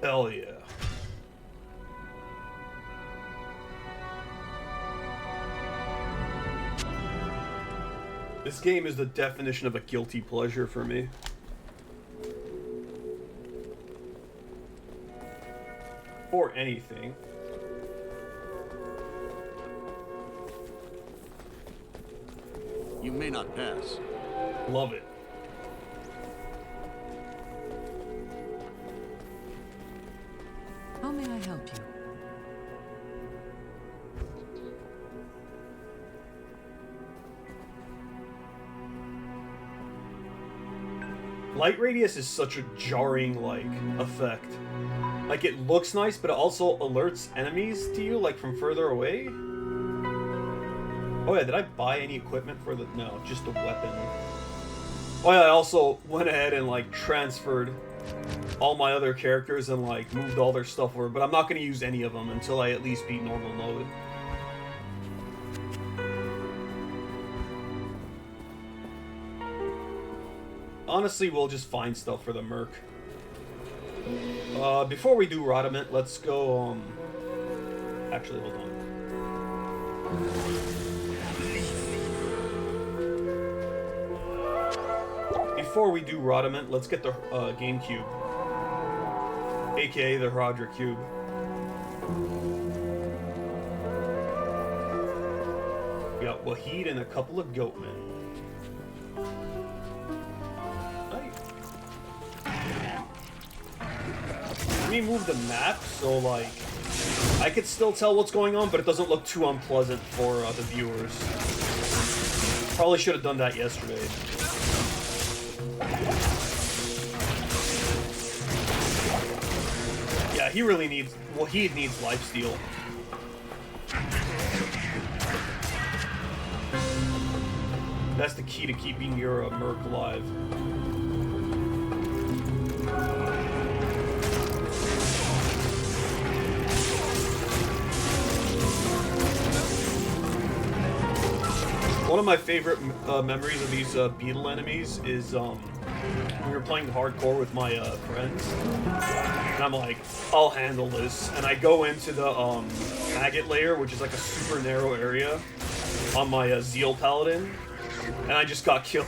Hell yeah. This game is the definition of a guilty pleasure for me. Or anything. You may not pass. Love it. How may I help you? Light radius is such a jarring, like, effect. Like, it looks nice, but it also alerts enemies to you, like, from further away. Oh yeah, did I buy any equipment for the... No, just a weapon. Oh yeah, I also went ahead and, like, transferred all my other characters and, like, moved all their stuff over, but I'm not going to use any of them until I at least beat normal mode. Honestly, we'll just find stuff for the merc. Before we do Rodiment, let's go, Actually, hold on. Before we do Rodiment, let's get the, GameCube. AKA the Roger Cube. We got Wahid and a couple of goatmen. Let me move the map so, like, I could still tell what's going on, but it doesn't look too unpleasant for the viewers. Probably should have done that yesterday. Yeah, he really needs... Well, he needs lifesteal. That's the key to keeping your merc alive. One of my favorite memories of these beetle enemies is we were playing hardcore with my friends, and I'm like, I'll handle this, and I go into the maggot layer, which is like a super narrow area, on my Zeal Paladin, and I just got killed.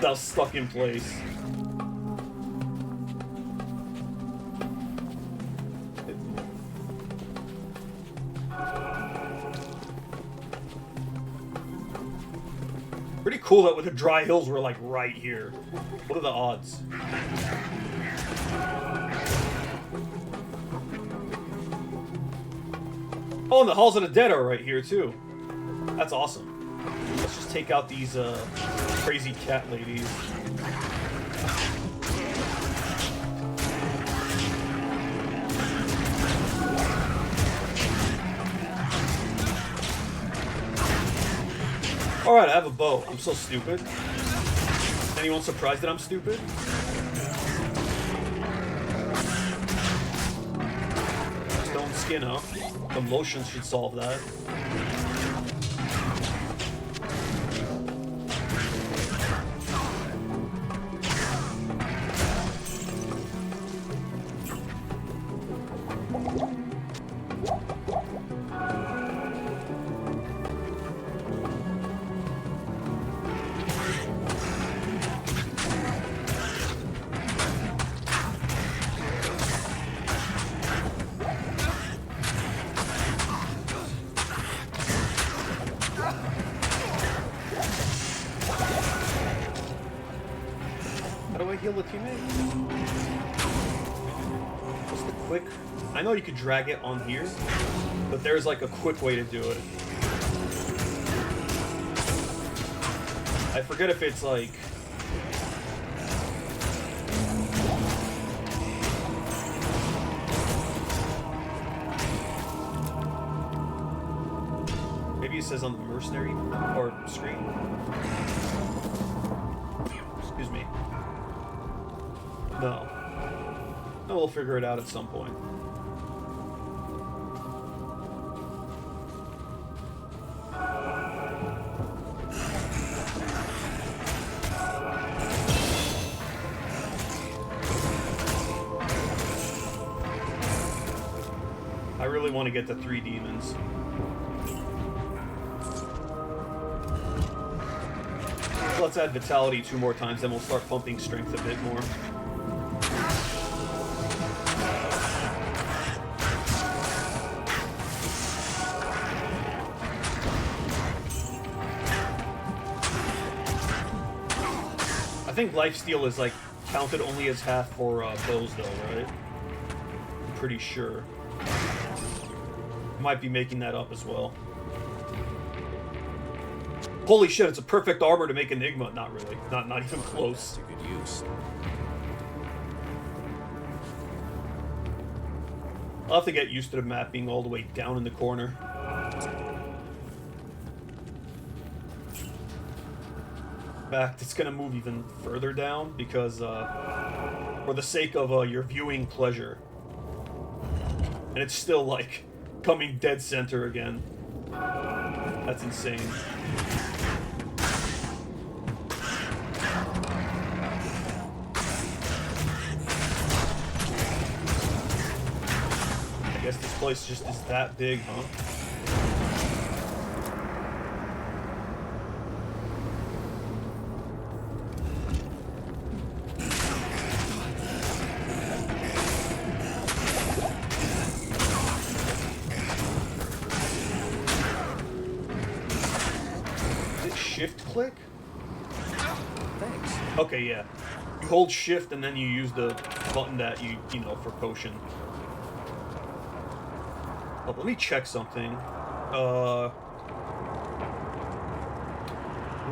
I was stuck in place. Pretty cool that with the dry hills we're like right here. What are the odds? Oh, and the Halls of the Dead are right here too. That's awesome. Let's just take out these crazy cat ladies. Alright, I have a bow. I'm so stupid. Anyone surprised that I'm stupid? Stone skin, huh? The lotions should solve that. How do I heal the teammate? What's the quick... I know you could drag it on here, but there's like a quick way to do it. I forget if it's like... Maybe it says on the mercenary or screen. Excuse me. No. No, we'll figure it out at some point. really want to get to 3 demons. Let's add Vitality 2 more times, then we'll start pumping Strength a bit more. I think Lifesteal is, like, counted only as half for bows, though, right? I'm pretty sure. Might be making that up as well. Holy shit, it's a perfect armor to make Enigma. Not really. Not even close. To good use. I'll have to get used to the map being all the way down in the corner. In fact, it's gonna move even further down because, for the sake of your viewing pleasure. And it's still, like, coming dead center again. That's insane. I guess this place just is that big, huh? Shift click? Thanks. Okay, yeah. You hold shift and then you use the button that you know, for potion. Oh, let me check something.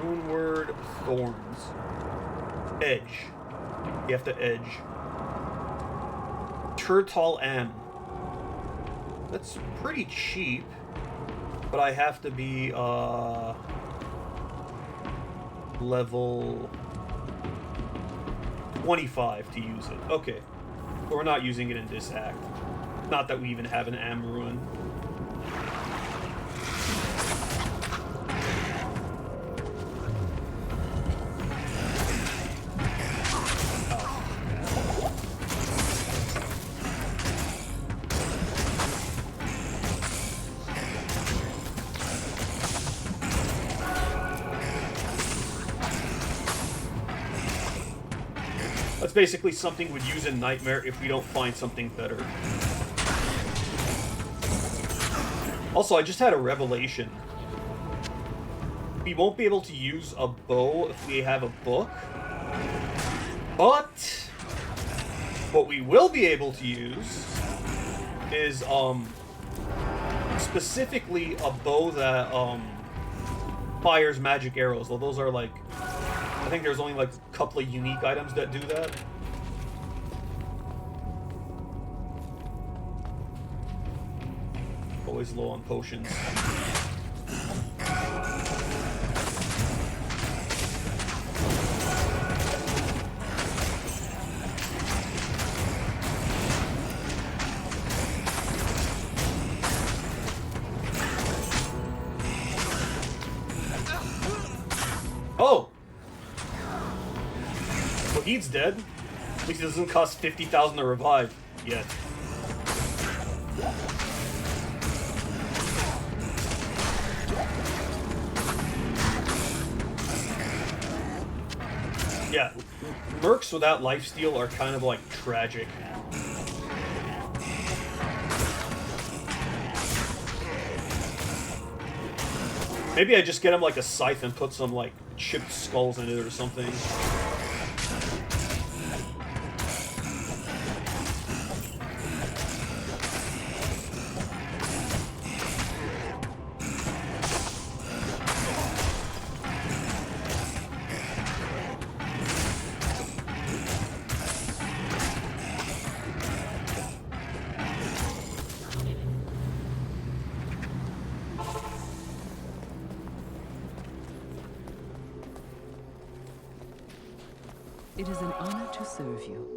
Rune word thorns. Edge. You have to edge. Turtle M. That's pretty cheap. But I have to be, level 25 to use it. Okay. But we're not using it in this act. Not that we even have an Am Ruin. That's basically something we'd use in Nightmare if we don't find something better. Also, I just had a revelation. We won't be able to use a bow if we have a book. But what we will be able to use is specifically a bow that fires magic arrows. Though those are like, I think there's only like a couple of unique items that do that. Always low on potions. Oh! Well, he's dead. At least it doesn't cost 50,000 to revive yet. Yeah, mercs without lifesteal are kind of like tragic. Maybe I just get him like a scythe and put some like chipped skulls in it or something. It is an honor to serve you.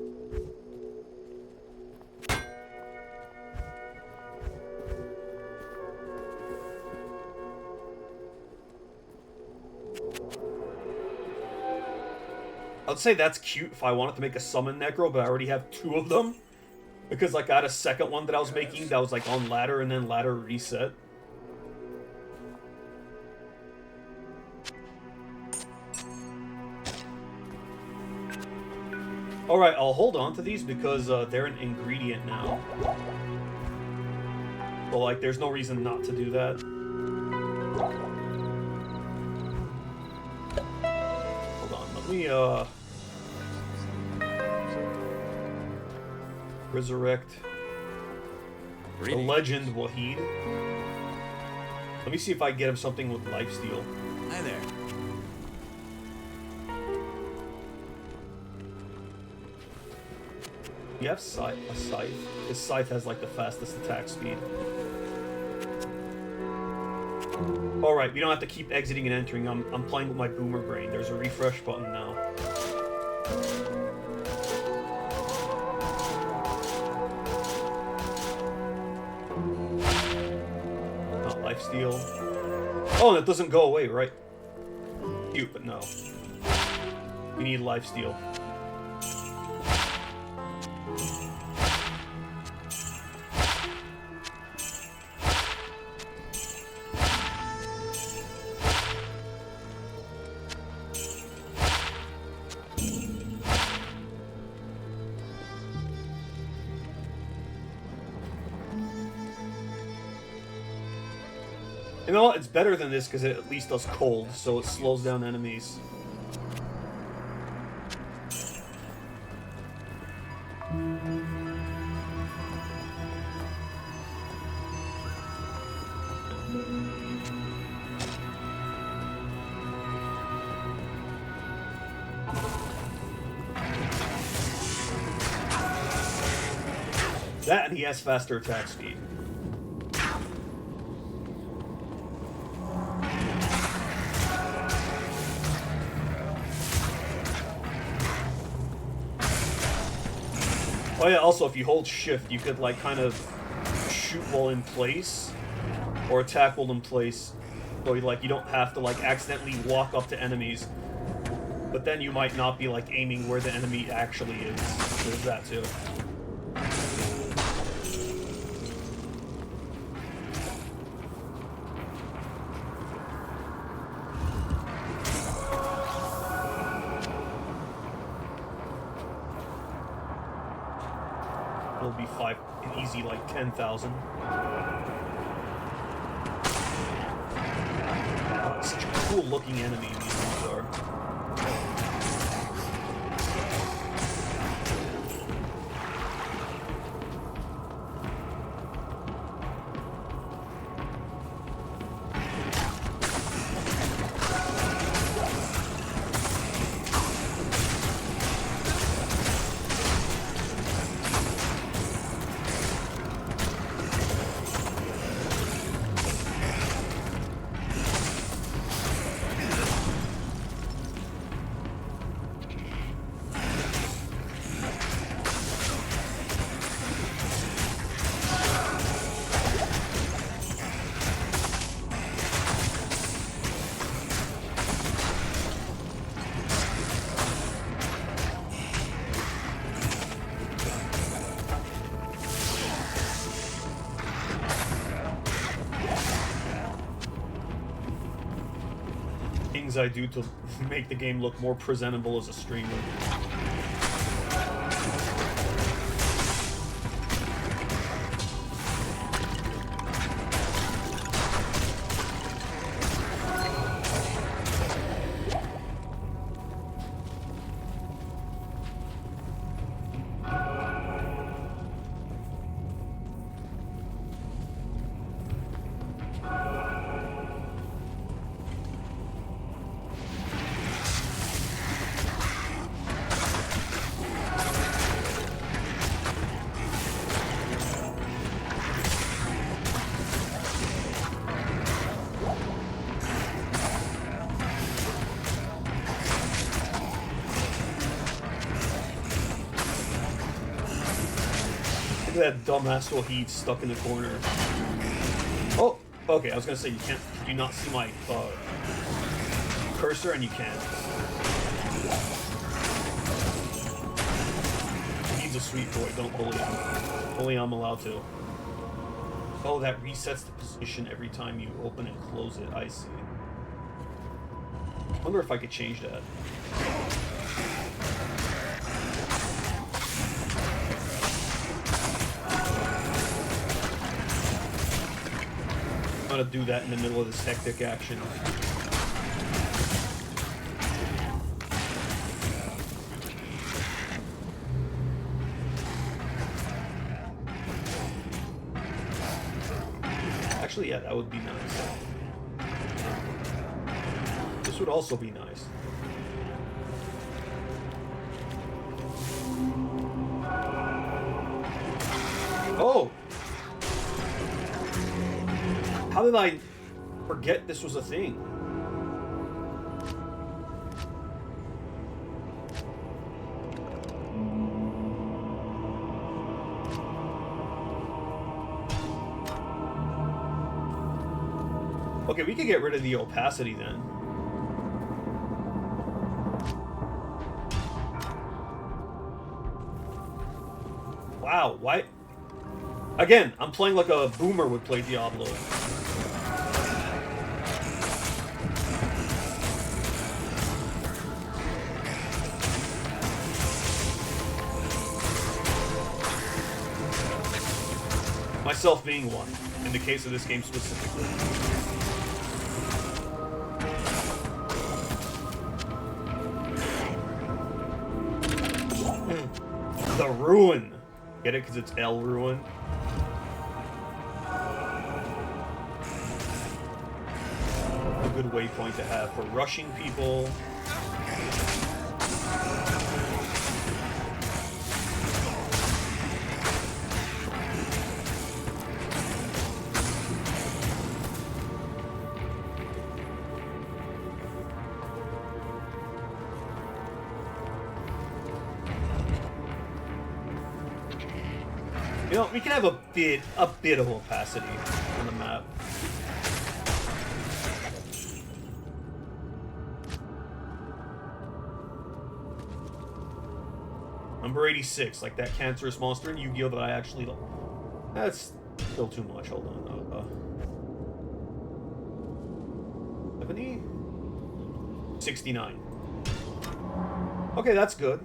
I'd say that's cute if I wanted to make a summon necro, but I already have 2 of them. Because, like, I had a second one that I was making that was, like, on ladder and then ladder reset. Alright, I'll hold on to these because they're an ingredient now. But, like, there's no reason not to do that. Hold on, let me, resurrect the legend Wahid. Let me see if I get him something with lifesteal. Hi there. You have a scythe. His scythe has like the fastest attack speed. Alright, we don't have to keep exiting and entering. I'm playing with my boomer brain. There's a refresh button now. Not lifesteal. Oh, and it doesn't go away, right? Cute, but no. We need lifesteal. You know what? It's better than this because it at least does cold, so it slows down enemies. That, and he has faster attack speed. Oh yeah, also if you hold shift, you could like kind of shoot while in place or attack while in place. So you don't have to like accidentally walk up to enemies. But then you might not be like aiming where the enemy actually is. There's that too. It'll be an easy like 10,000. Oh, such a cool looking enemy these things are. I do to make the game look more presentable as a streamer. That dumbass Wahid stuck in the corner. Oh, okay. I was gonna say you can't. Do you not see my cursor? And you can't. He's a sweet boy. Don't bully him. I'm allowed to. Oh, that resets the position every time you open and close it. I see. I wonder if I could change that. I'm gonna do that in the middle of this hectic action. Actually, yeah, that would be nice. This would also be nice. Oh! How did I forget this was a thing? Okay, we could get rid of the opacity then. Wow, why? Again, I'm playing like a boomer would play Diablo. Myself being one, in the case of this game specifically. The Ruin. Get it? Because it's El Ruin. A good waypoint to have for rushing people. You know, we can have a bit of opacity on the map. Number 86, like that cancerous monster in Yu-Gi-Oh! That I actually don't. That's still too much. Hold on. 70? 69. Okay, that's good.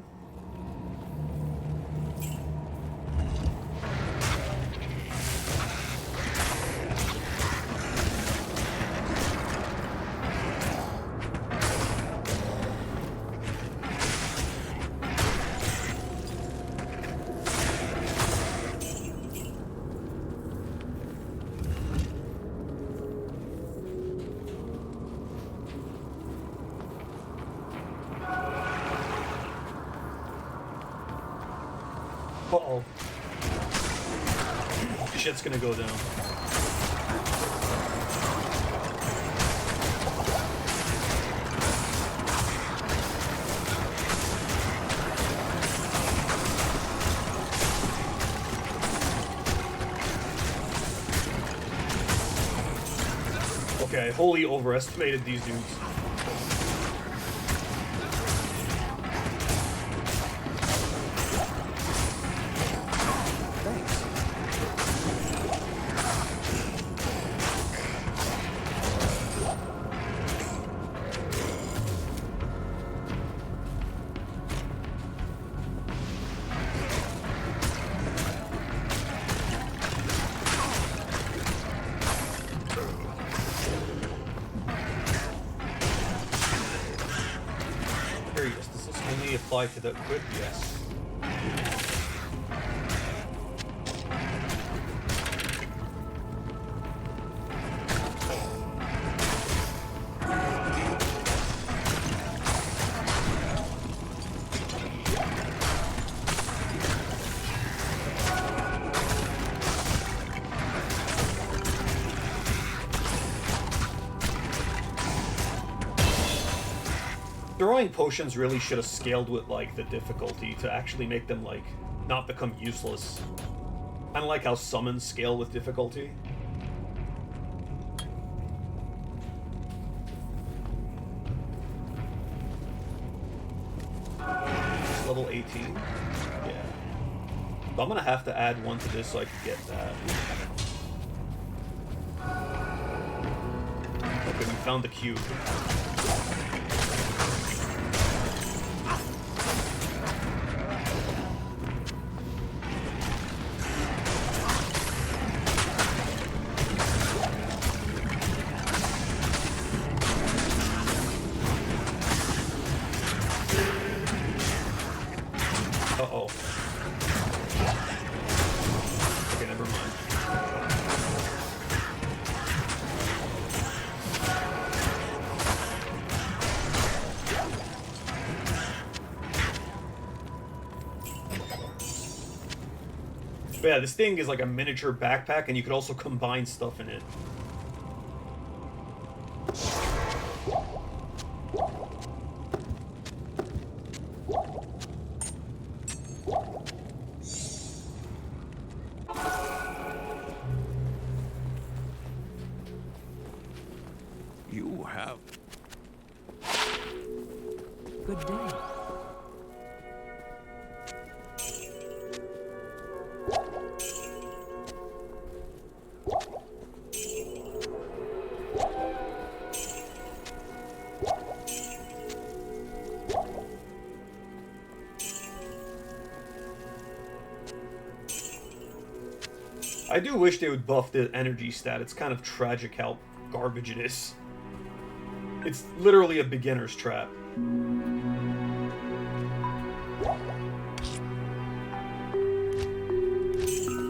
Uh-oh. Shit's gonna go down. Okay, I wholly overestimated these dudes. Curious, does this only apply to the equip? Yes. Throwing potions really should have scaled with, like, the difficulty to actually make them, like, not become useless. Kind of like how summons scale with difficulty. It's level 18? Yeah. But I'm gonna have to add one to this so I can get that. Okay, we found the cube. Uh-oh. Okay, never mind. But yeah, this thing is like a miniature backpack, and you could also combine stuff in it. You have... Good day. I do wish they would buff the energy stat. It's kind of tragic how garbage it is. It's literally a beginner's trap.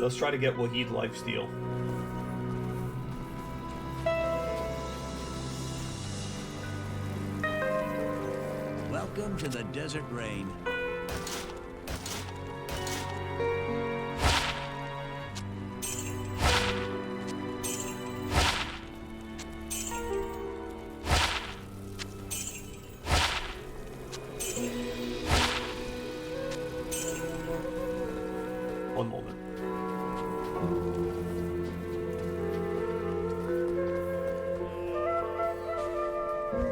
Let's try to get Wahid lifesteal. Welcome to the desert rain. One moment.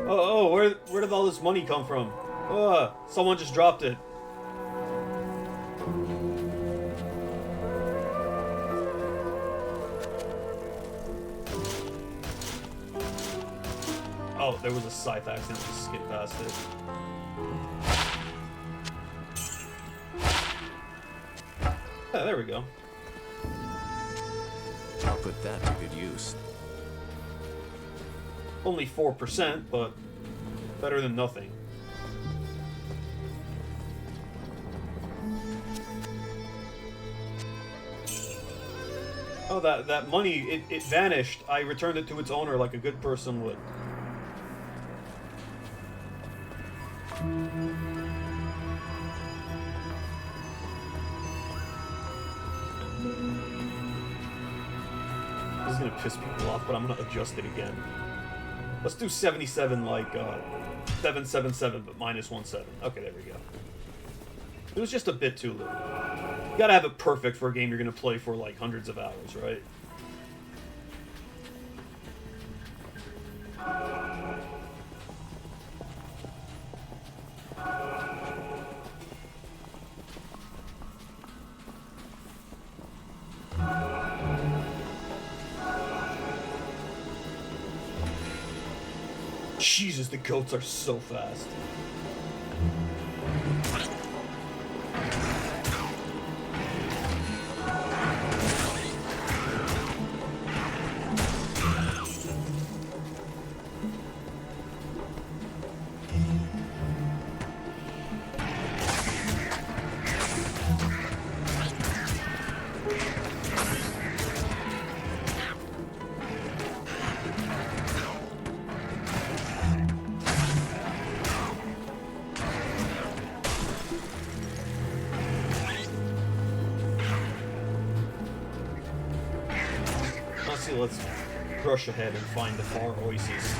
Oh, where did all this money come from? Someone just dropped it. Oh, there was a scythe accident. Just skip past it. Yeah, there we go. I'll put that to good use. Only 4%, but better than nothing. Oh, that money, it vanished. I returned it to its owner like a good person would. This is gonna piss people off, but I'm gonna adjust it again. Let's do 77 like 777, but minus 17. Okay, there we go. It was just a bit too little. You gotta have it perfect for a game you're gonna play for like hundreds of hours, right? Jesus, the goats are so fast. Let's rush ahead and find the far oasis.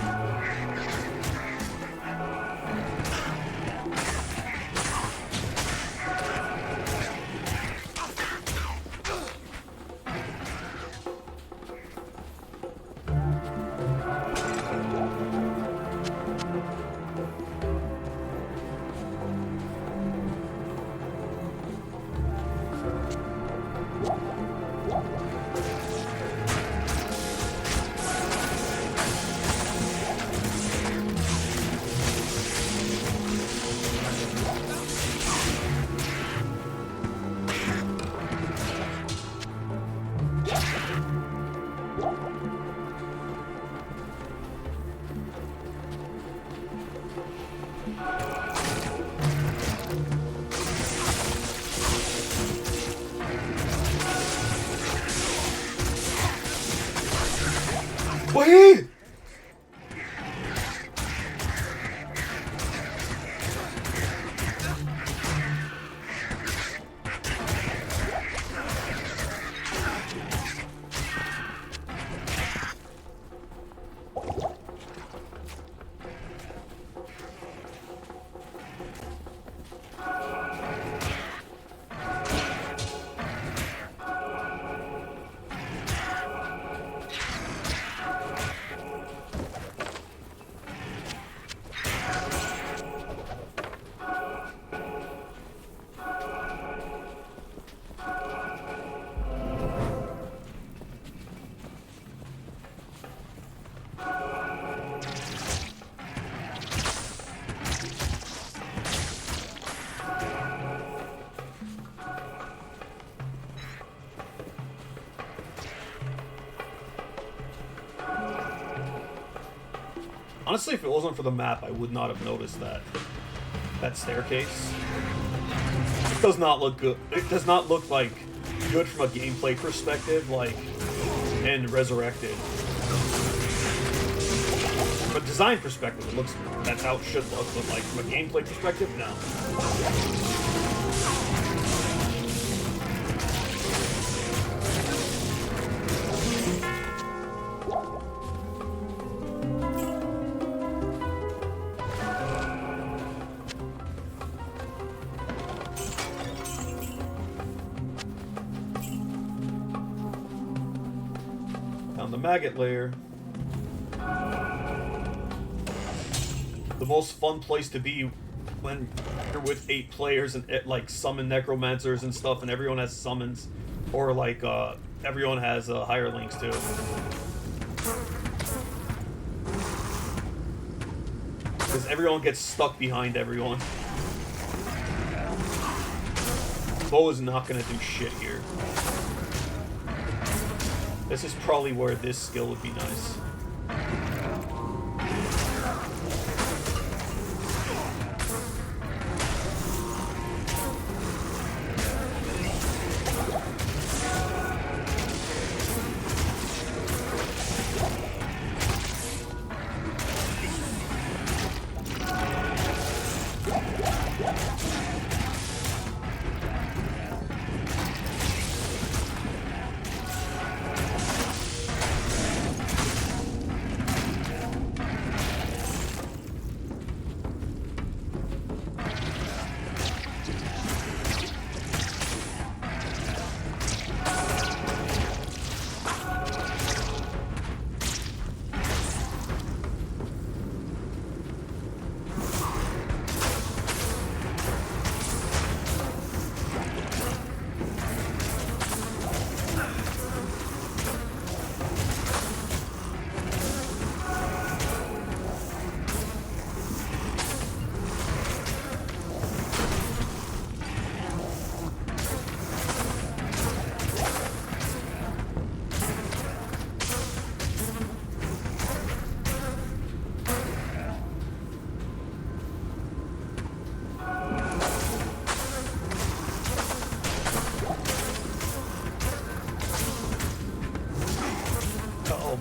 Wait! Honestly, if it wasn't for the map, I would not have noticed that staircase. It does not look good. It does not look like good from a gameplay perspective, like in Resurrected. From a design perspective, it looks that's how it should look. But like from a gameplay perspective, no. The maggot lair. The most fun place to be when you're with 8 players and like summon necromancers and stuff, and everyone has summons, or like everyone has hirelings too. Because everyone gets stuck behind everyone. Bo is not gonna do shit here. This is probably where this skill would be nice.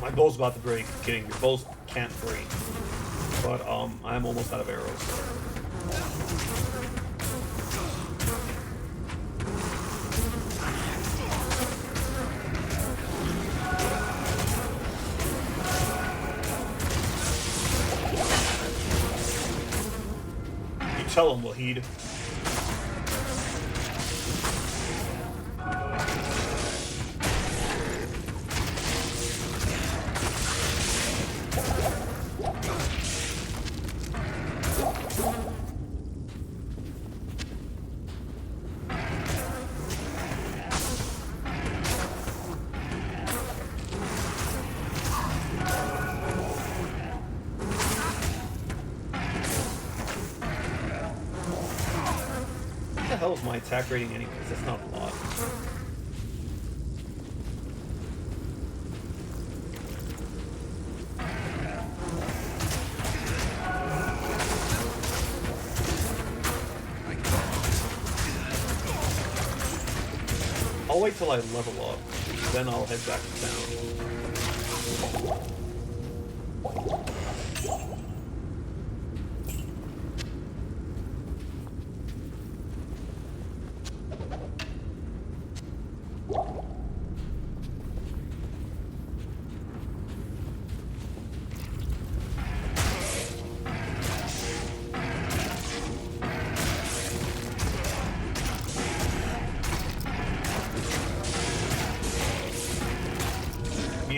My bow's about to break. Kidding, your bows can't break. But I'm almost out of arrows. You tell him, Wahid. What the hell is my attack rating anyways? That's not a lot. I'll wait till I level up, then I'll head back to town. Me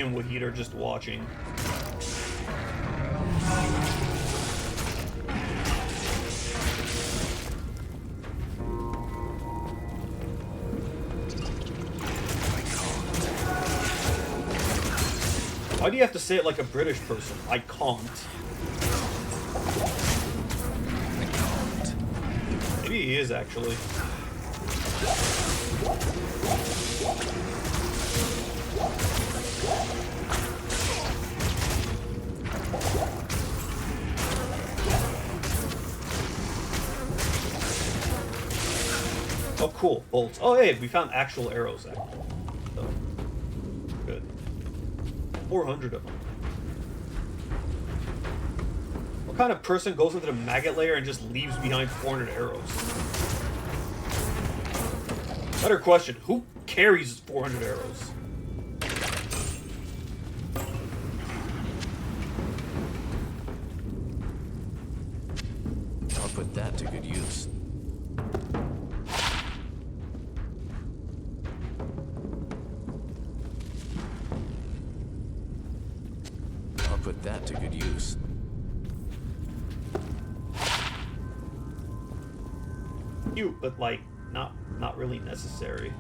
and Wahid are just watching. Why do you have to say it like a British person? I can't. Maybe he is, actually. Oh, cool. Bolts. Oh, hey, we found actual arrows, actually. So, good. 400 of them. What kind of person goes into the maggot layer and just leaves behind 400 arrows? Better question, who carries 400 arrows? I'll put that to good use. I'll put that to good use. Cute, but like not really necessary.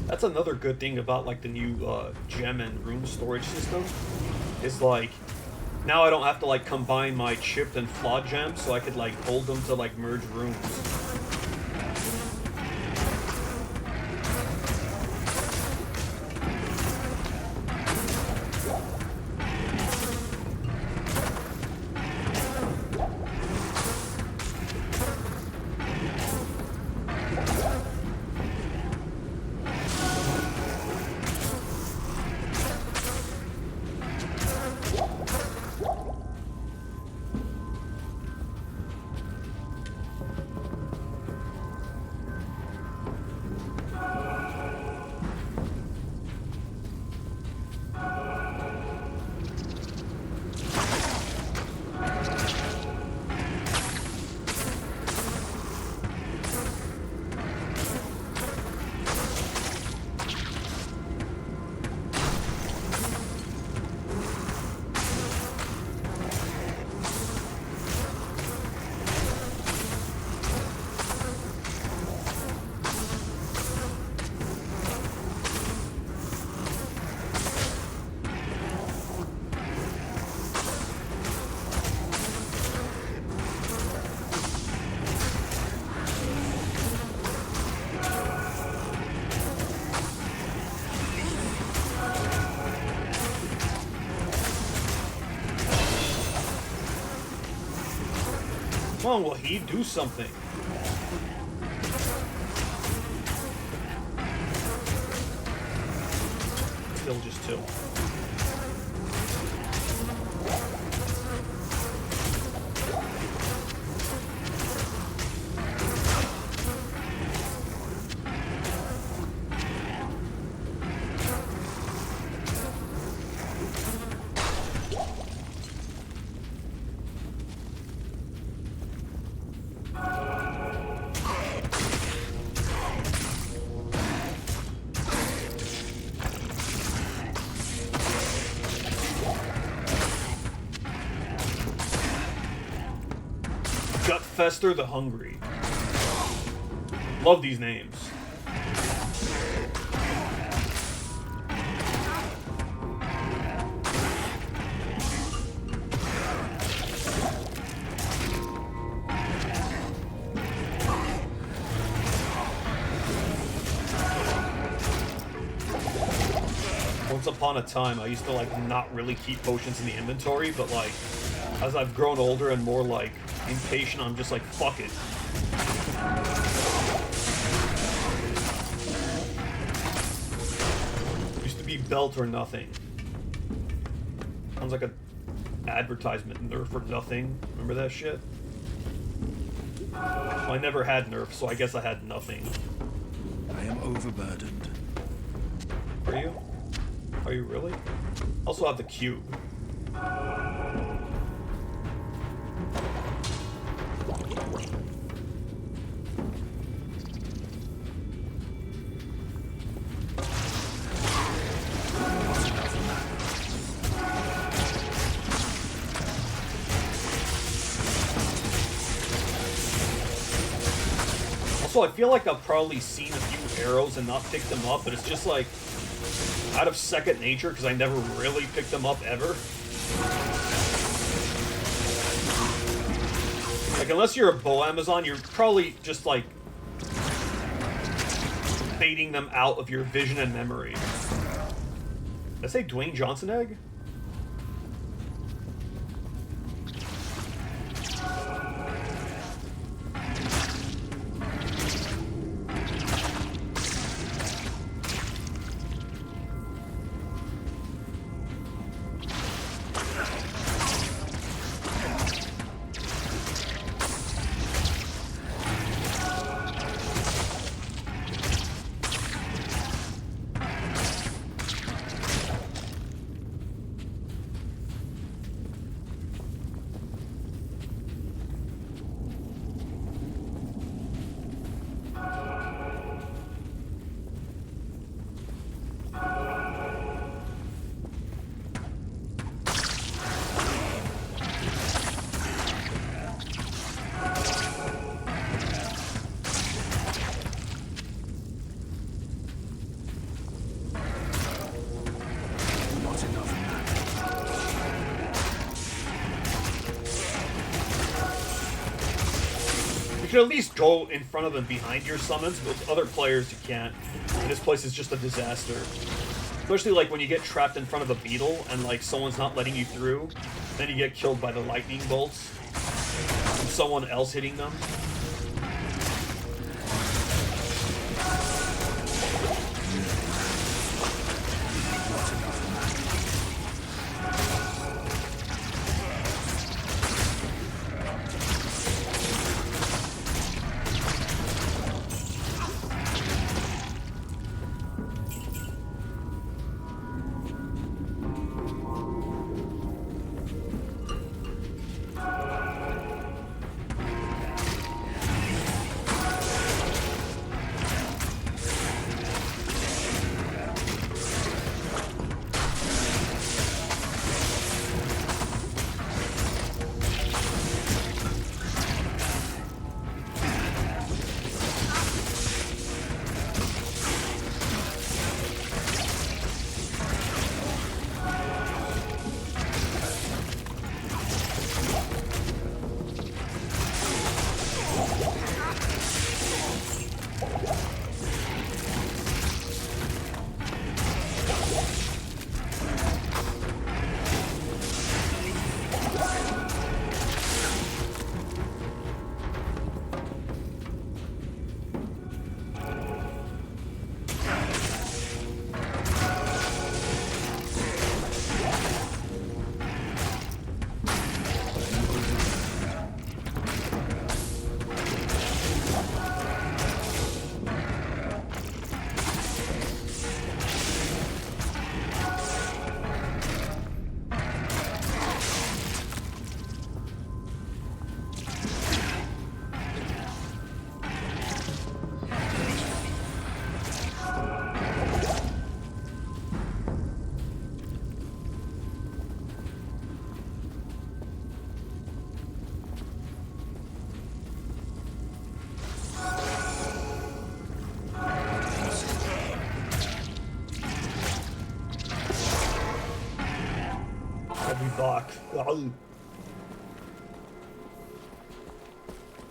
That's another good thing about like the new gem and rune storage system. Is like now I don't have to like combine my chipped and flawed gems, so I could like hold them to like merge runes. Come on, Wahid, do something. Still just 2. Fester the Hungry. Love these names. Once upon a time, I used to like not really keep potions in the inventory, but like as I've grown older and more like impatient, I'm just like, fuck it. Used to be belt or nothing. Sounds like an advertisement, Nerf or nothing. Remember that shit? Well, I never had Nerf, so I guess I had nothing. I am overburdened. Are you? Are you really? Also have the cube. Also, I feel like I've probably seen a few arrows and not picked them up, but it's just like out of second nature because I never really picked them up ever. Like, unless you're a bow Amazon, you're probably just like fading them out of your vision and memory. Did I say Dwayne Johnson egg? You can at least go in front of and behind your summons, but with other players you can't. And this place is just a disaster. Especially like when you get trapped in front of a beetle and like someone's not letting you through, then you get killed by the lightning bolts from someone else hitting them.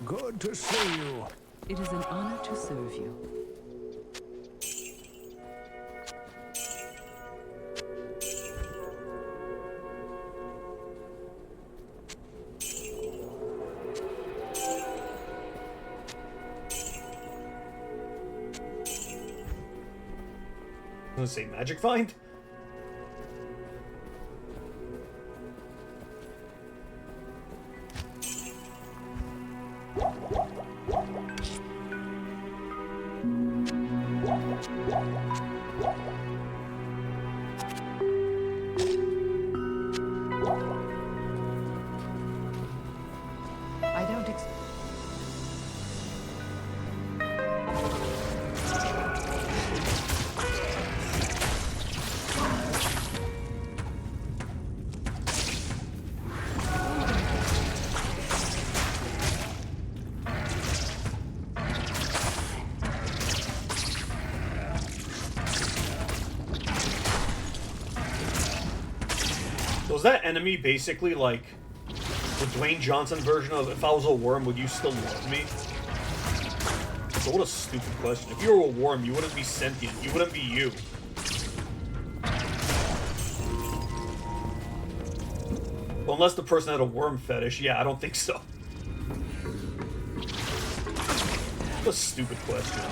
Good to see you. It is an honor to serve you. I was gonna say magic find. I don't Was that enemy basically like the Dwayne Johnson version of if I was a worm, would you still love me? So what a stupid question. If you were a worm, you wouldn't be sentient. You wouldn't be you. Well, unless the person had a worm fetish. Yeah, I don't think so. What a stupid question.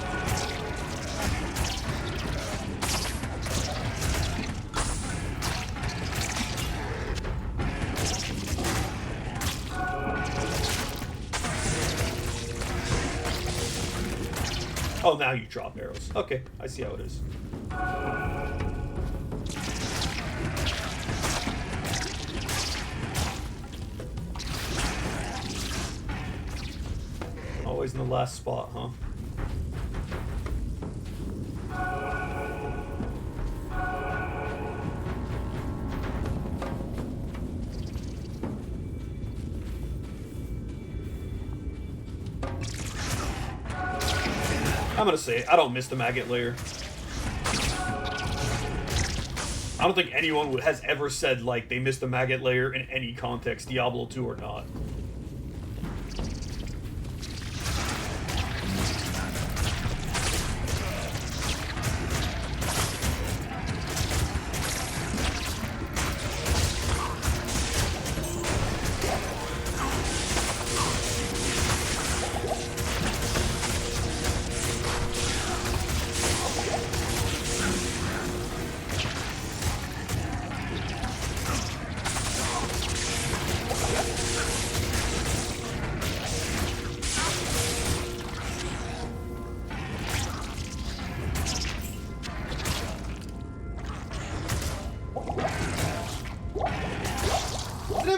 Oh, now you drop arrows. Okay, I see how it is. Always in the last spot, huh? I'm gonna say, I don't miss the maggot layer. I don't think anyone has ever said, like, they missed the maggot layer in any context, Diablo 2 or not.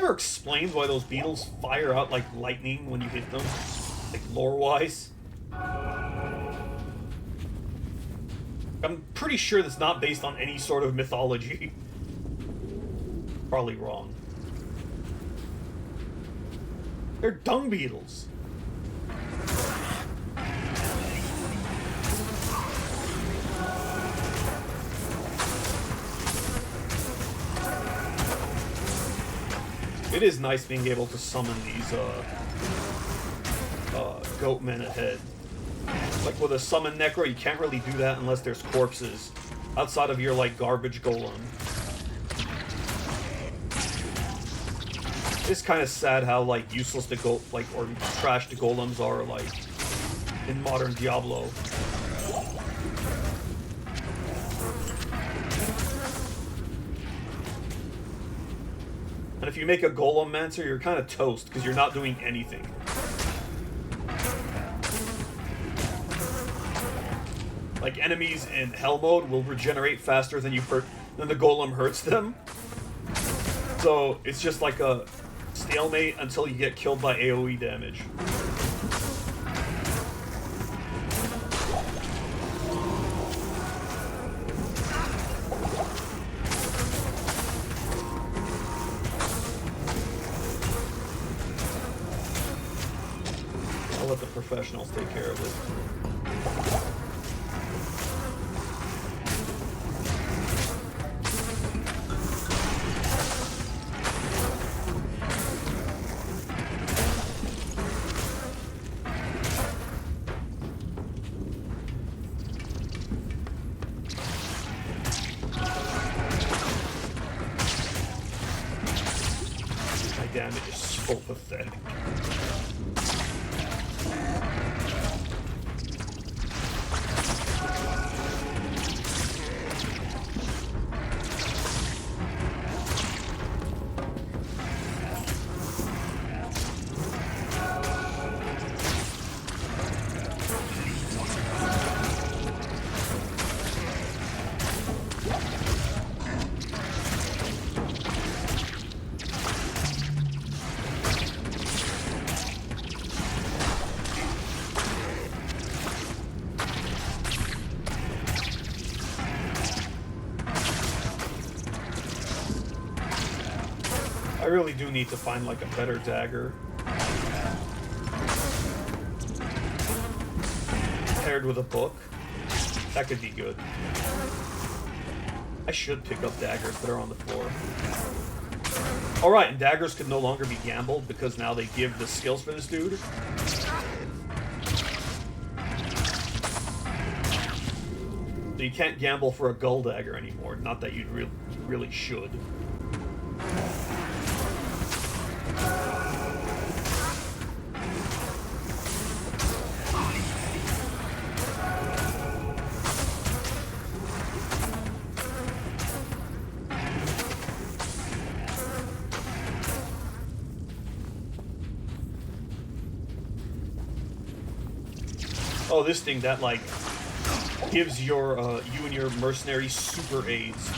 Explained why those beetles fire out like lightning when you hit them, like lore-wise. I'm pretty sure that's not based on any sort of mythology. Probably wrong. They're dung beetles. It is nice being able to summon these goat men ahead. Like with a summon necro, you can't really do that unless there's corpses outside of your like garbage golem. It's kind of sad how like useless the or trash the golems are like in modern Diablo. And if you make a Golem-mancer, you're kind of toast, because you're not doing anything. Like, enemies in Hell mode will regenerate faster than the Golem hurts them. So, it's just like a stalemate until you get killed by AoE damage. I'll let the professionals take care of it. So pathetic. I really do need to find like a better dagger. Paired with a book. That could be good. I should pick up daggers that are on the floor. Alright, and daggers can no longer be gambled because now they give the skills for this dude. So you can't gamble for a gull dagger anymore. Not that you really should. Oh, this thing that, like, gives your, you and your mercenary super aids.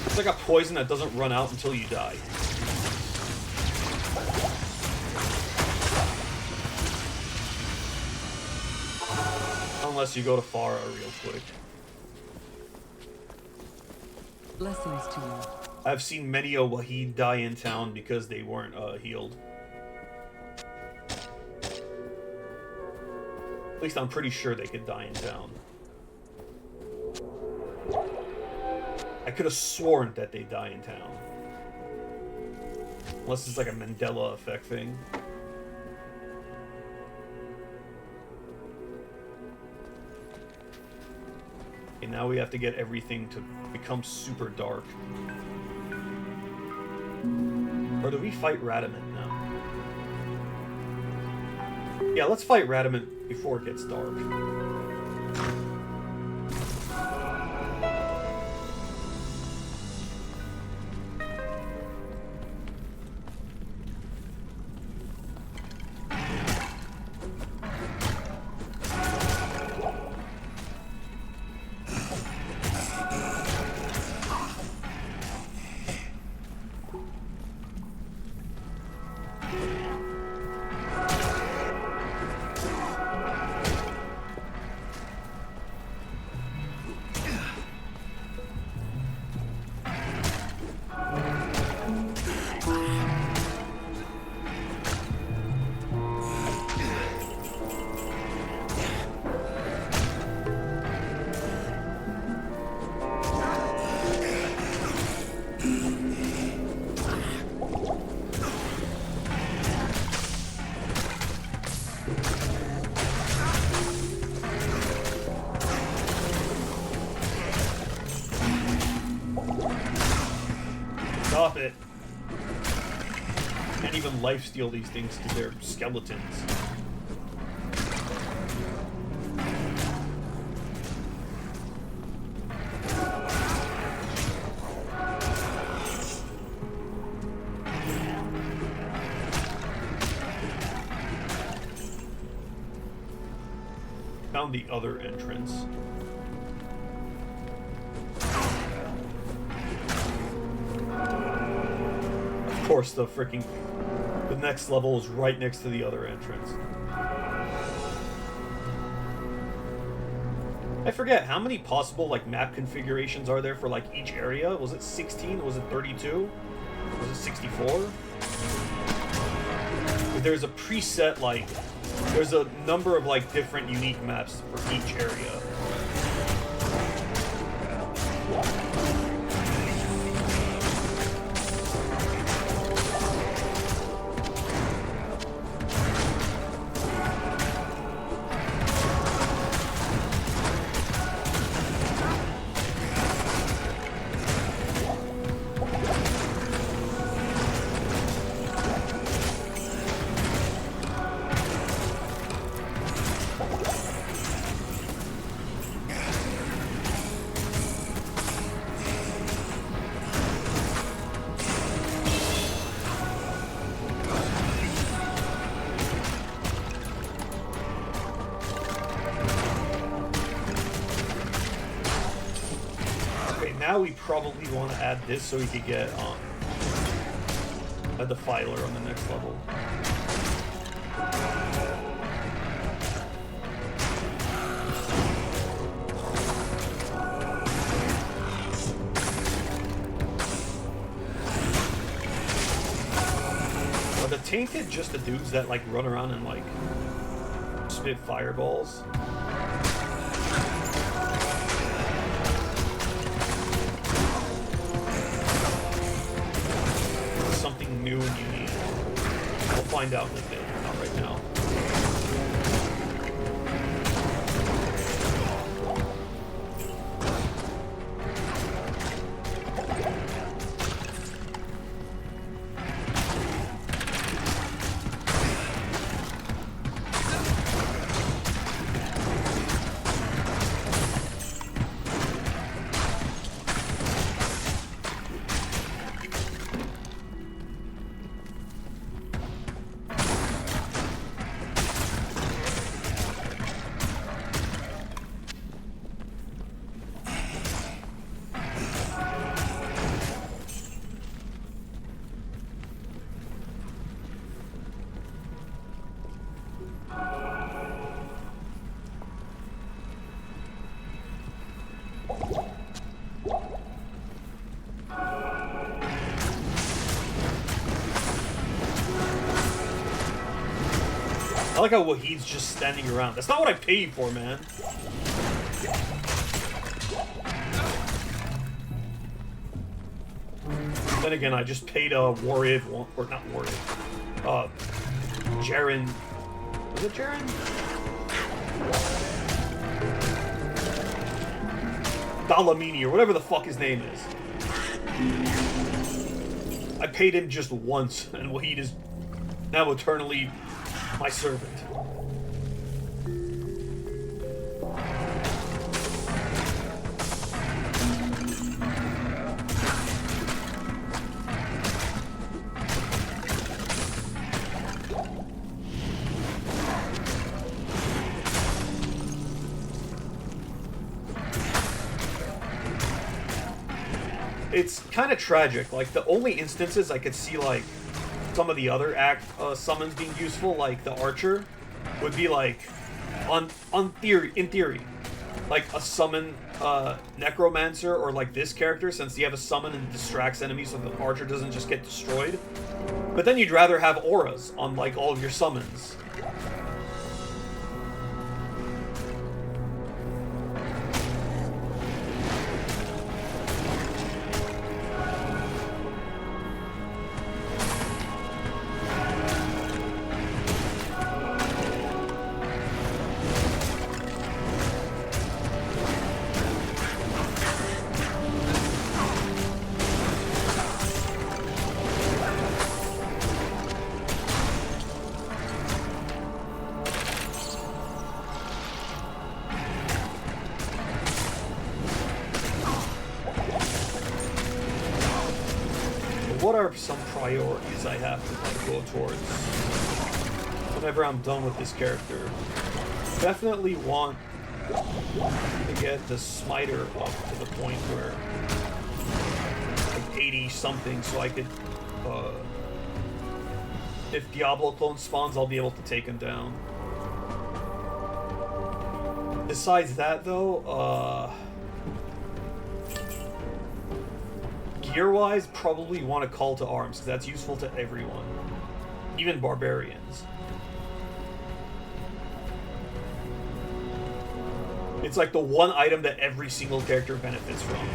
It's like a poison that doesn't run out until you die. Unless you go to Farah real quick. Blessings to you. I've seen many a Wahid die in town because they weren't healed. At least I'm pretty sure they could die in town. I could have sworn that they die in town. Unless it's like a Mandela effect thing. Okay, now we have to get everything to become super dark. Or do we fight Radamant now? Yeah, let's fight Radamant before it gets dark. Stop it. Can't even lifesteal these things because they're skeletons. Found the other entrance. Of course, the next level is right next to the other entrance. I forget, how many possible, like, map configurations are there for, like, each area? Was it 16? Was it 32? Was it 64? There's a preset, like, there's a number of, like, different unique maps for each area. now we probably want to add this so we could get a Defiler on the next level. Are the Tainted just the dudes that like run around and like spit fireballs? Something new and unique. We'll find out in a bit, not right now. I like how Wahid's just standing around. That's not what I paid for, man. Then again, I just paid Wariv, or not Wariv, Jaren. Was it Jaren? Dalamini, or whatever the fuck his name is. I paid him just once, and Wahid is now eternally my servant. It's kind of tragic. Like, the only instances I could see, like, some of the other summons being useful, like the Archer, would be like, in theory, like a summon Necromancer, or like this character, since you have a summon and distracts enemies so the Archer doesn't just get destroyed. But then you'd rather have auras on like all of your summons. What are some priorities I have to like, go towards whenever I'm done with this character? Definitely want to get the Smiter up to the point where like 80 something, so I could if Diablo clone spawns, I'll be able to take him down. Besides that though, gear-wise, probably want to call to arms, because that's useful to everyone. Even barbarians. It's like the one item that every single character benefits from.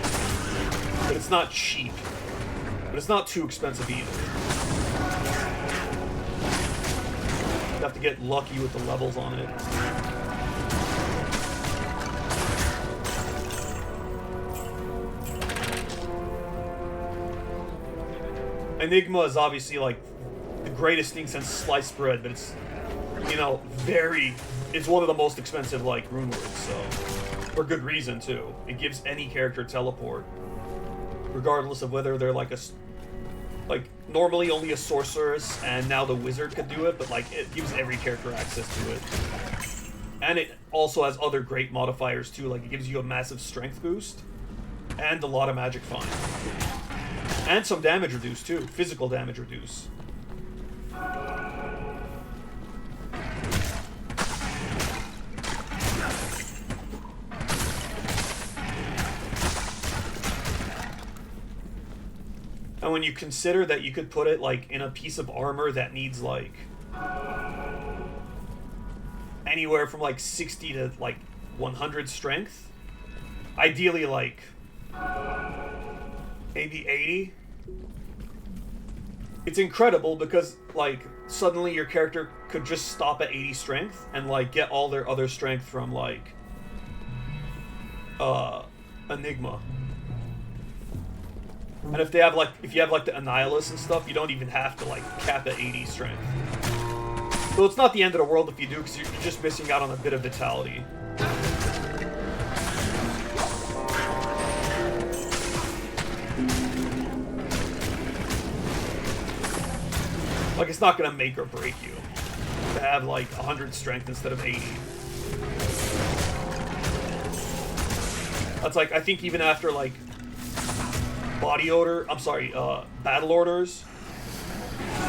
But it's not cheap. But it's not too expensive either. You have to get lucky with the levels on it. Enigma is obviously like the greatest thing since sliced bread, but it's, you know, it's one of the most expensive like rune words, so for good reason too. It gives any character teleport, regardless of whether they're like normally only a sorceress, and now the wizard could do it, but like it gives every character access to it. And it also has other great modifiers too, like it gives you a massive strength boost. And a lot of magic fine. And some damage reduce too. Physical damage reduce. And when you consider that you could put it like in a piece of armor that needs like anywhere from like 60 to like 100 strength, ideally like maybe 80, it's incredible because like suddenly your character could just stop at 80 strength and like get all their other strength from like Enigma. And if you have like the Annihilus and stuff, you don't even have to like cap at 80 strength. So it's not the end of the world if you do, because you're just missing out on a bit of vitality. Like, it's not gonna make or break you to have like 100 strength instead of 80. That's like, I think even after like battle orders,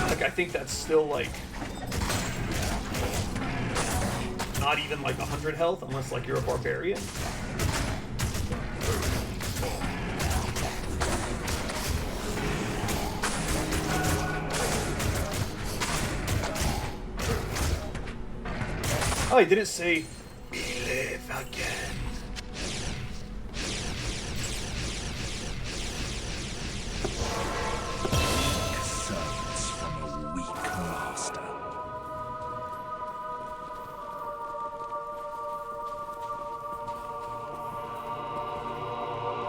like I think that's still like not even like 100 health unless like you're a barbarian. Oh, he didn't say we live again. Servants from a weak master.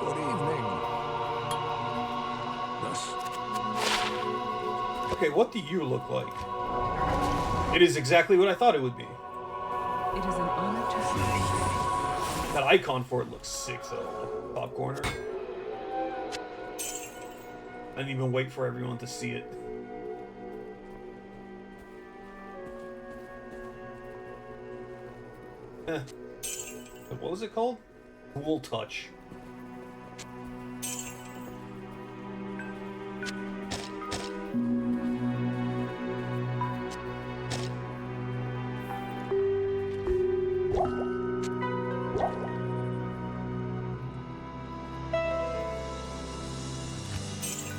Good evening. Thus, Okay, what do you look like? It is exactly what I thought it would be. It is an honor to serve. That icon for it looks sick, though. Top corner. I didn't even wait for everyone to see it. What was it called? Cool Touch.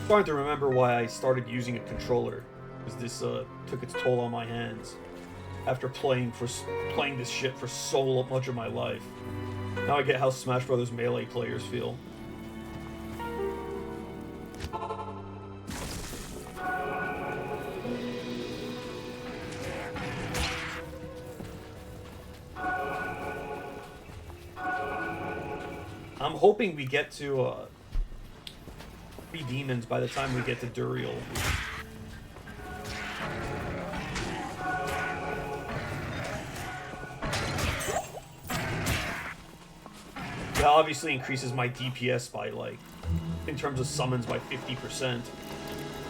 Starting to remember why I started using a controller, because this took its toll on my hands after playing this shit for so much of my life. Now I get how Smash Brothers Melee players feel. I'm hoping we get to 3 demons by the time we get to Duriel. That obviously increases my DPS by like, in terms of summons by 50%.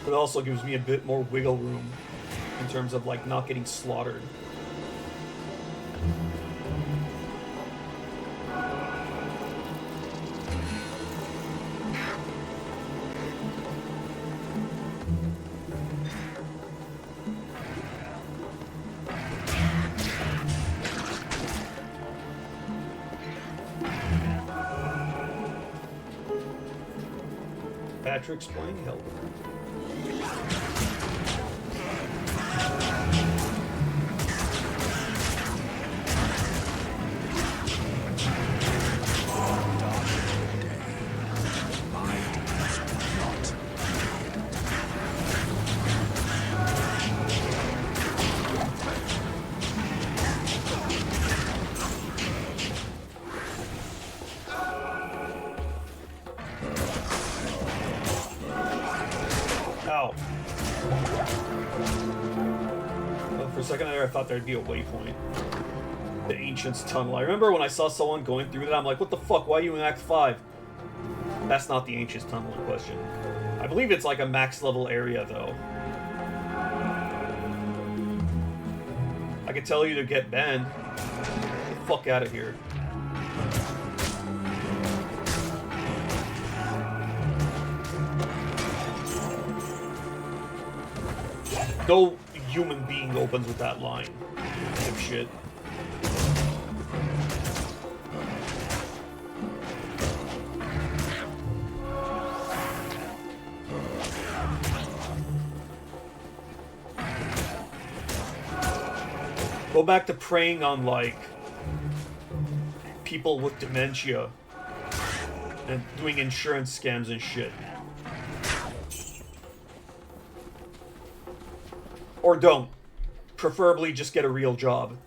But it also gives me a bit more wiggle room in terms of like not getting slaughtered. Patrick's playing Helper. Ow. Well, for a second there, I thought there'd be a waypoint. The Ancient's Tunnel. I remember when I saw someone going through that, I'm like, what the fuck? Why are you in Act 5? That's not the Ancient's Tunnel in question. I believe it's like a max level area, though. I could tell you to get banned. Get the fuck out of here. No human being opens with that line. Shit. Go back to preying on, like, people with dementia and doing insurance scams and shit. Or don't. Preferably just get a real job.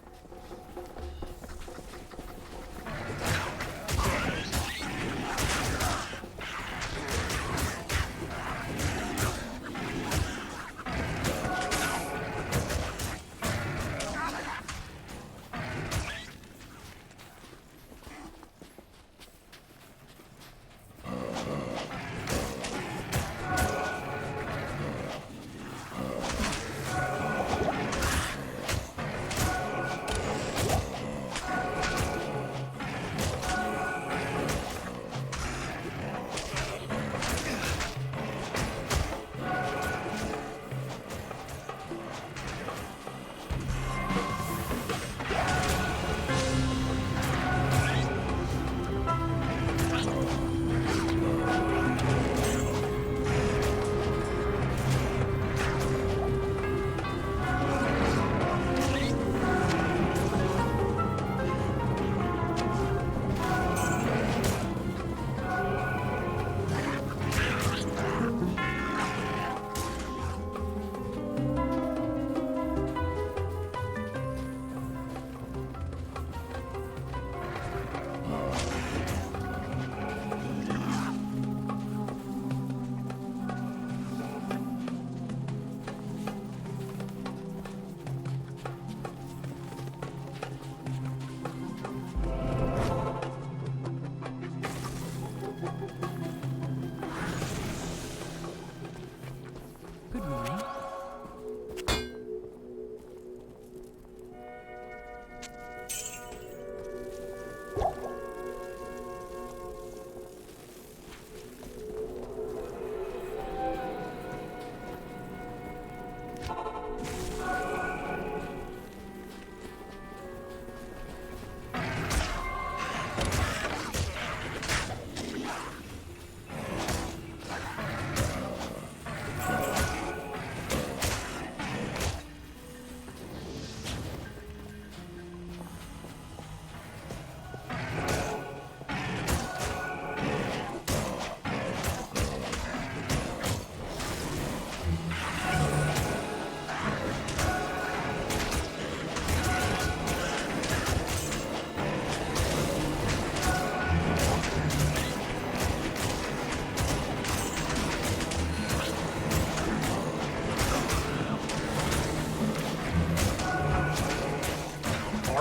Good morning.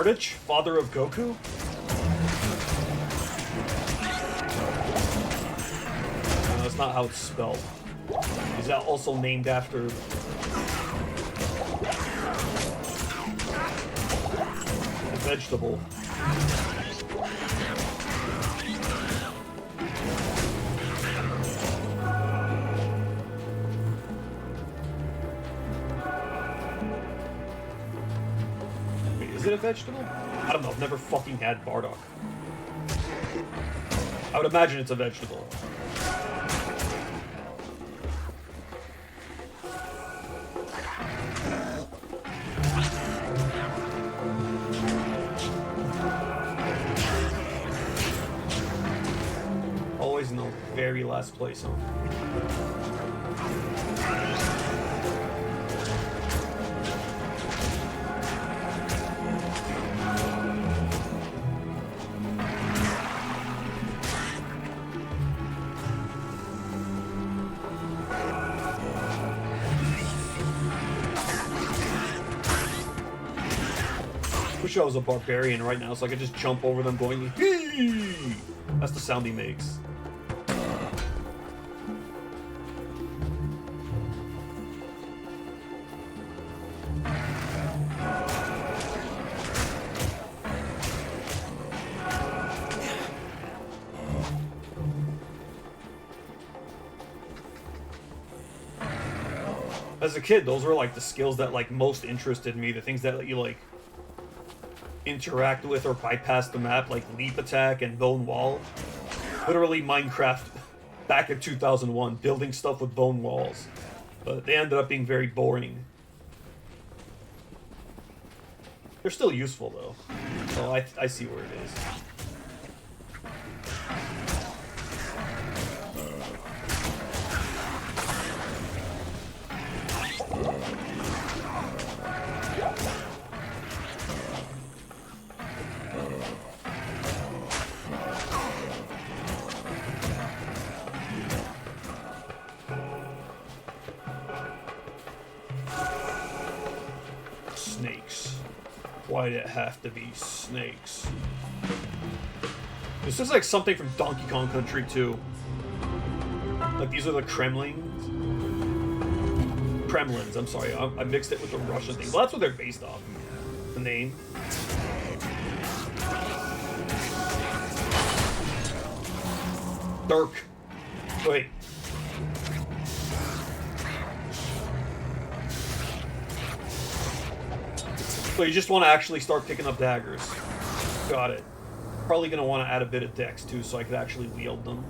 Ardich, father of Goku? No, that's not how it's spelled. Is that also named after... a vegetable? Is it a vegetable? I don't know, I've never fucking had Bardock. I would imagine it's a vegetable. Always in the very last place, huh? Wish I was a barbarian right now so I could just jump over them going, "Hee!" That's the sound he makes. As a kid, those were like the skills that like most interested me. The things that you like interact with or bypass the map, like leap attack and bone wall. Literally Minecraft back in 2001, building stuff with bone walls. But they ended up being very boring. They're still useful though. So I see where it is. Snakes. Why'd it have to be snakes? This is like something from Donkey Kong Country 2. Like these are the Kremlins. Kremlins, I'm sorry. I mixed it with the Russian thing. Well, that's what they're based off. The name. Dirk. Wait. So you just want to actually start picking up daggers. Got it. Probably going to want to add a bit of dex too so I could actually wield them.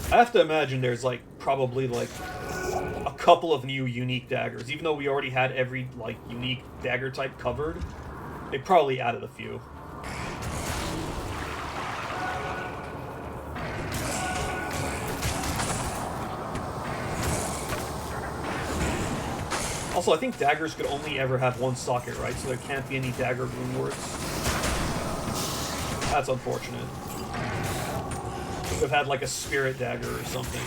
I have to imagine there's like probably like a couple of new unique daggers. Even though we already had every like unique dagger type covered, they probably added a few. Also, I think daggers could only ever have one socket, right? So there can't be any dagger rune words. That's unfortunate. Could have had like a spirit dagger or something.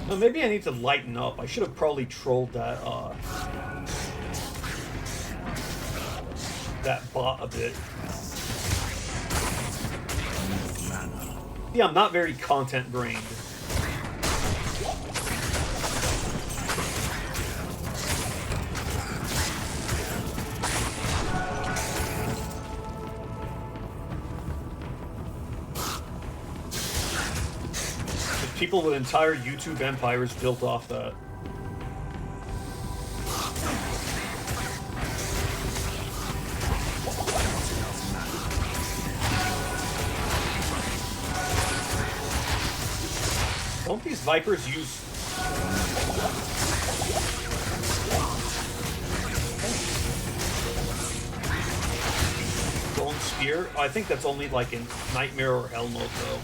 Well, maybe I need to lighten up. I should have probably trolled that that bot a bit. Yeah, I'm not very content brained. There's people with entire YouTube empires built off that. Don't these Vipers use... Golden Spear? Oh, I think that's only like in Nightmare or Hell mode though.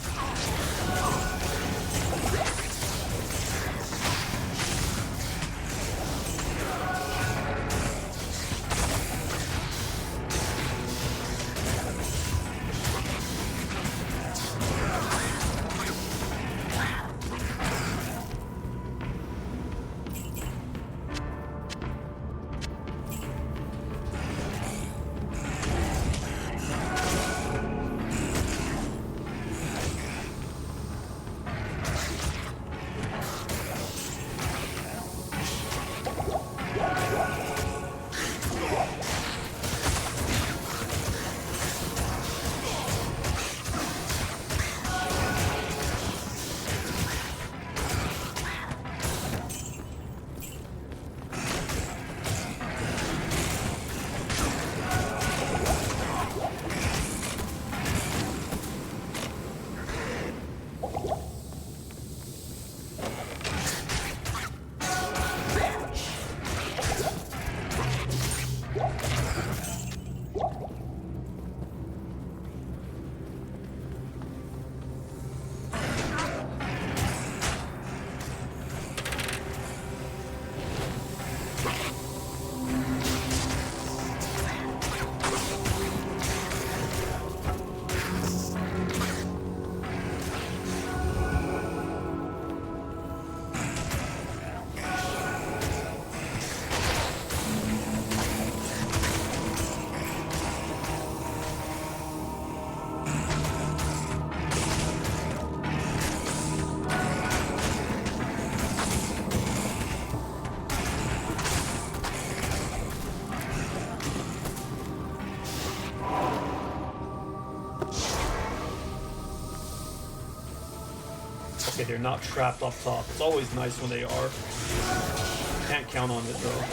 they're not trapped up top. It's always nice when they are. Can't count on it though.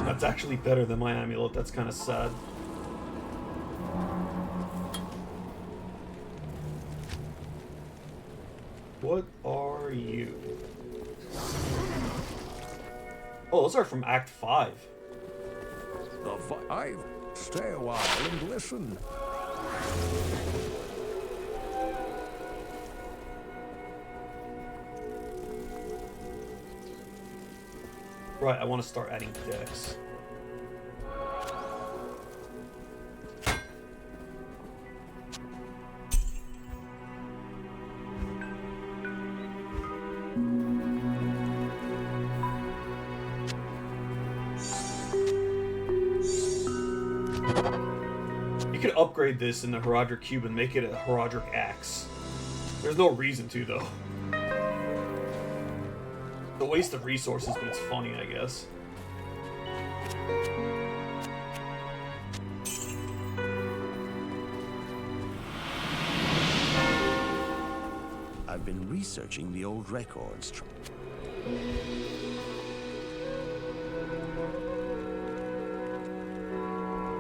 That's actually better than my amulet. That's kind of sad. What are you? Oh, those are from Act 5. Stay a while and listen. Right, I want to start adding decks. You could upgrade this in the Herodric Cube and make it a Herodric Axe. There's no reason to, though. It's a waste of resources, but it's funny, I guess. I've been researching the old records.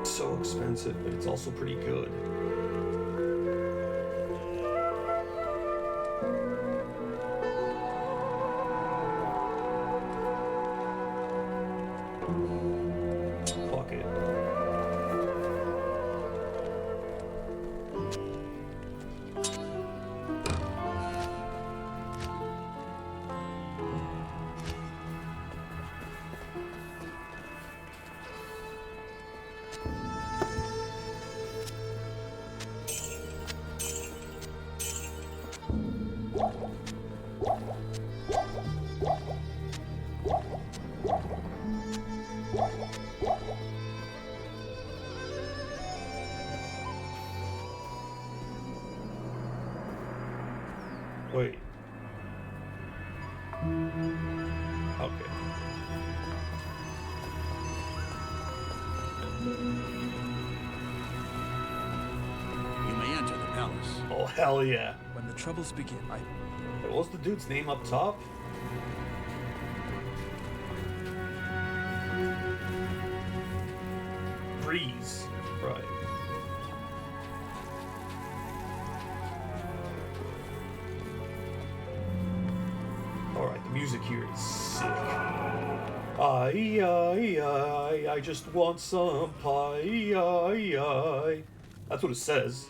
So expensive, but it's also pretty good. Fuck it. Wait. Okay. You may enter the palace. Oh, hell yeah. When the troubles begin, Wait, what was the dude's name up top? Breeze. Right. Alright, the music here is sick. I just want some pie. That's what it says.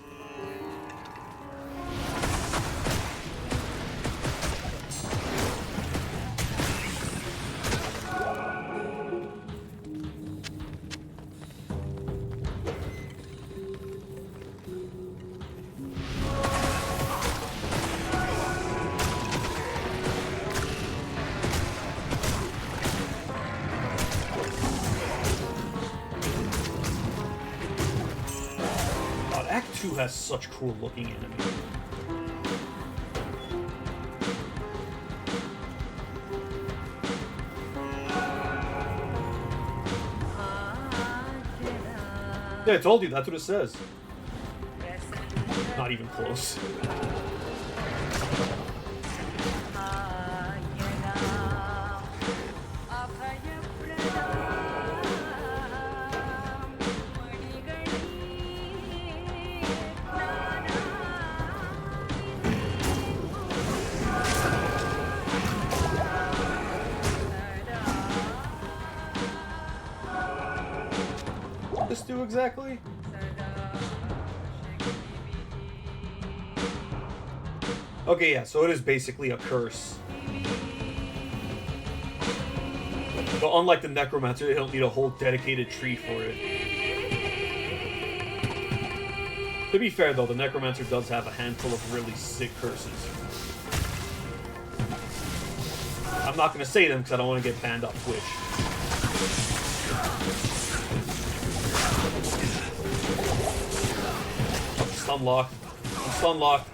Act 2 has such cool looking enemies. Yeah, I told you, that's what it says. Not even close. What does this do exactly? Okay, yeah, so it is basically a curse. But unlike the Necromancer, they don't need a whole dedicated tree for it. To be fair, though, the Necromancer does have a handful of really sick curses. I'm not going to say them because I don't want to get banned off Twitch. stun locked. I'm stun locked.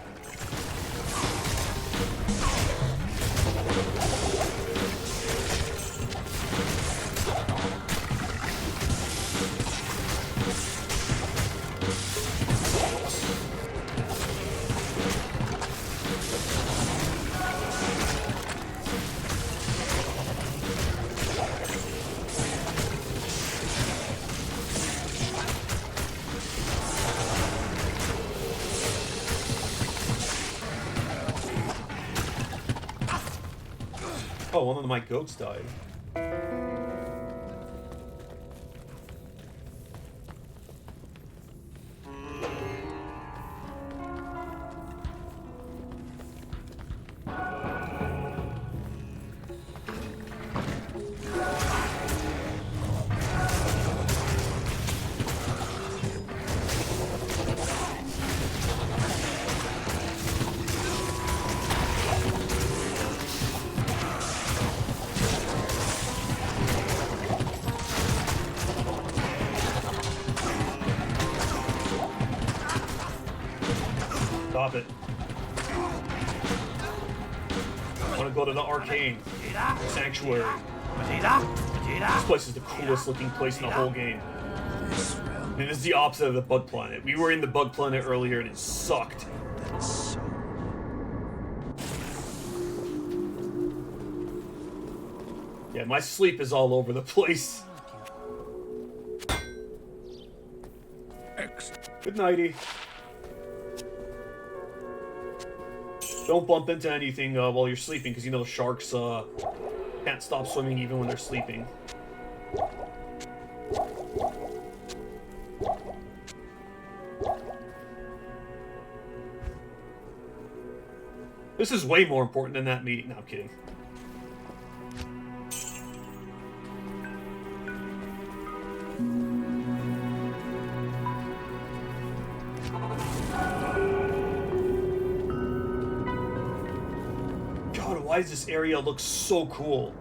Oh, one of my goats died. Stop it. I want to go to the arcane sanctuary. This place is the coolest looking place in the whole game. And this is the opposite of the bug planet. We were in the bug planet earlier and it sucked. Yeah, my sleep is all over the place. Good nighty. Don't bump into anything while you're sleeping, because you know sharks can't stop swimming even when they're sleeping. This is way more important than that meeting. No, I'm kidding. Why does this area look so cool?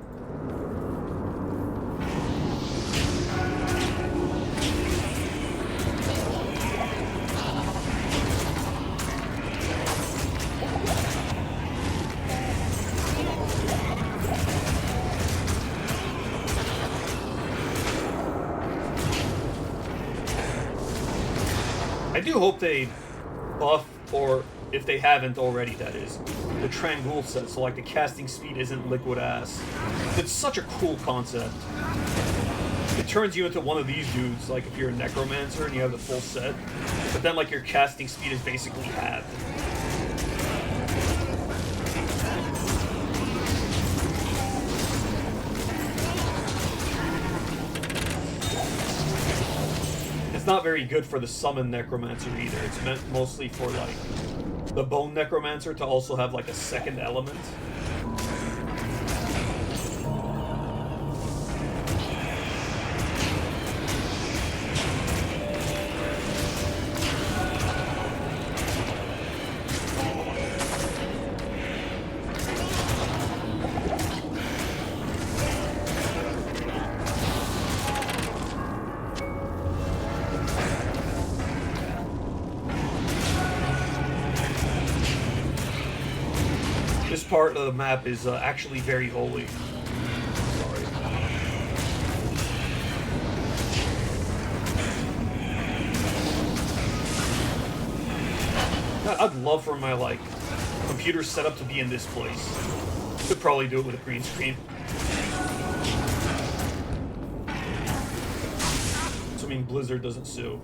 I do hope they buff, or if they haven't already, that is, the Trangul set, so like the casting speed isn't liquid ass. It's such a cool concept. It turns you into one of these dudes, like if you're a necromancer and you have the full set, but then like your casting speed is basically halved. It's not very good for the summon necromancer either. It's meant mostly for like the bone necromancer to also have like a second element. This part of the map is actually very holy. Sorry. God, I'd love for my like computer setup to be in this place. Could probably do it with a green screen. Assuming Blizzard doesn't sue.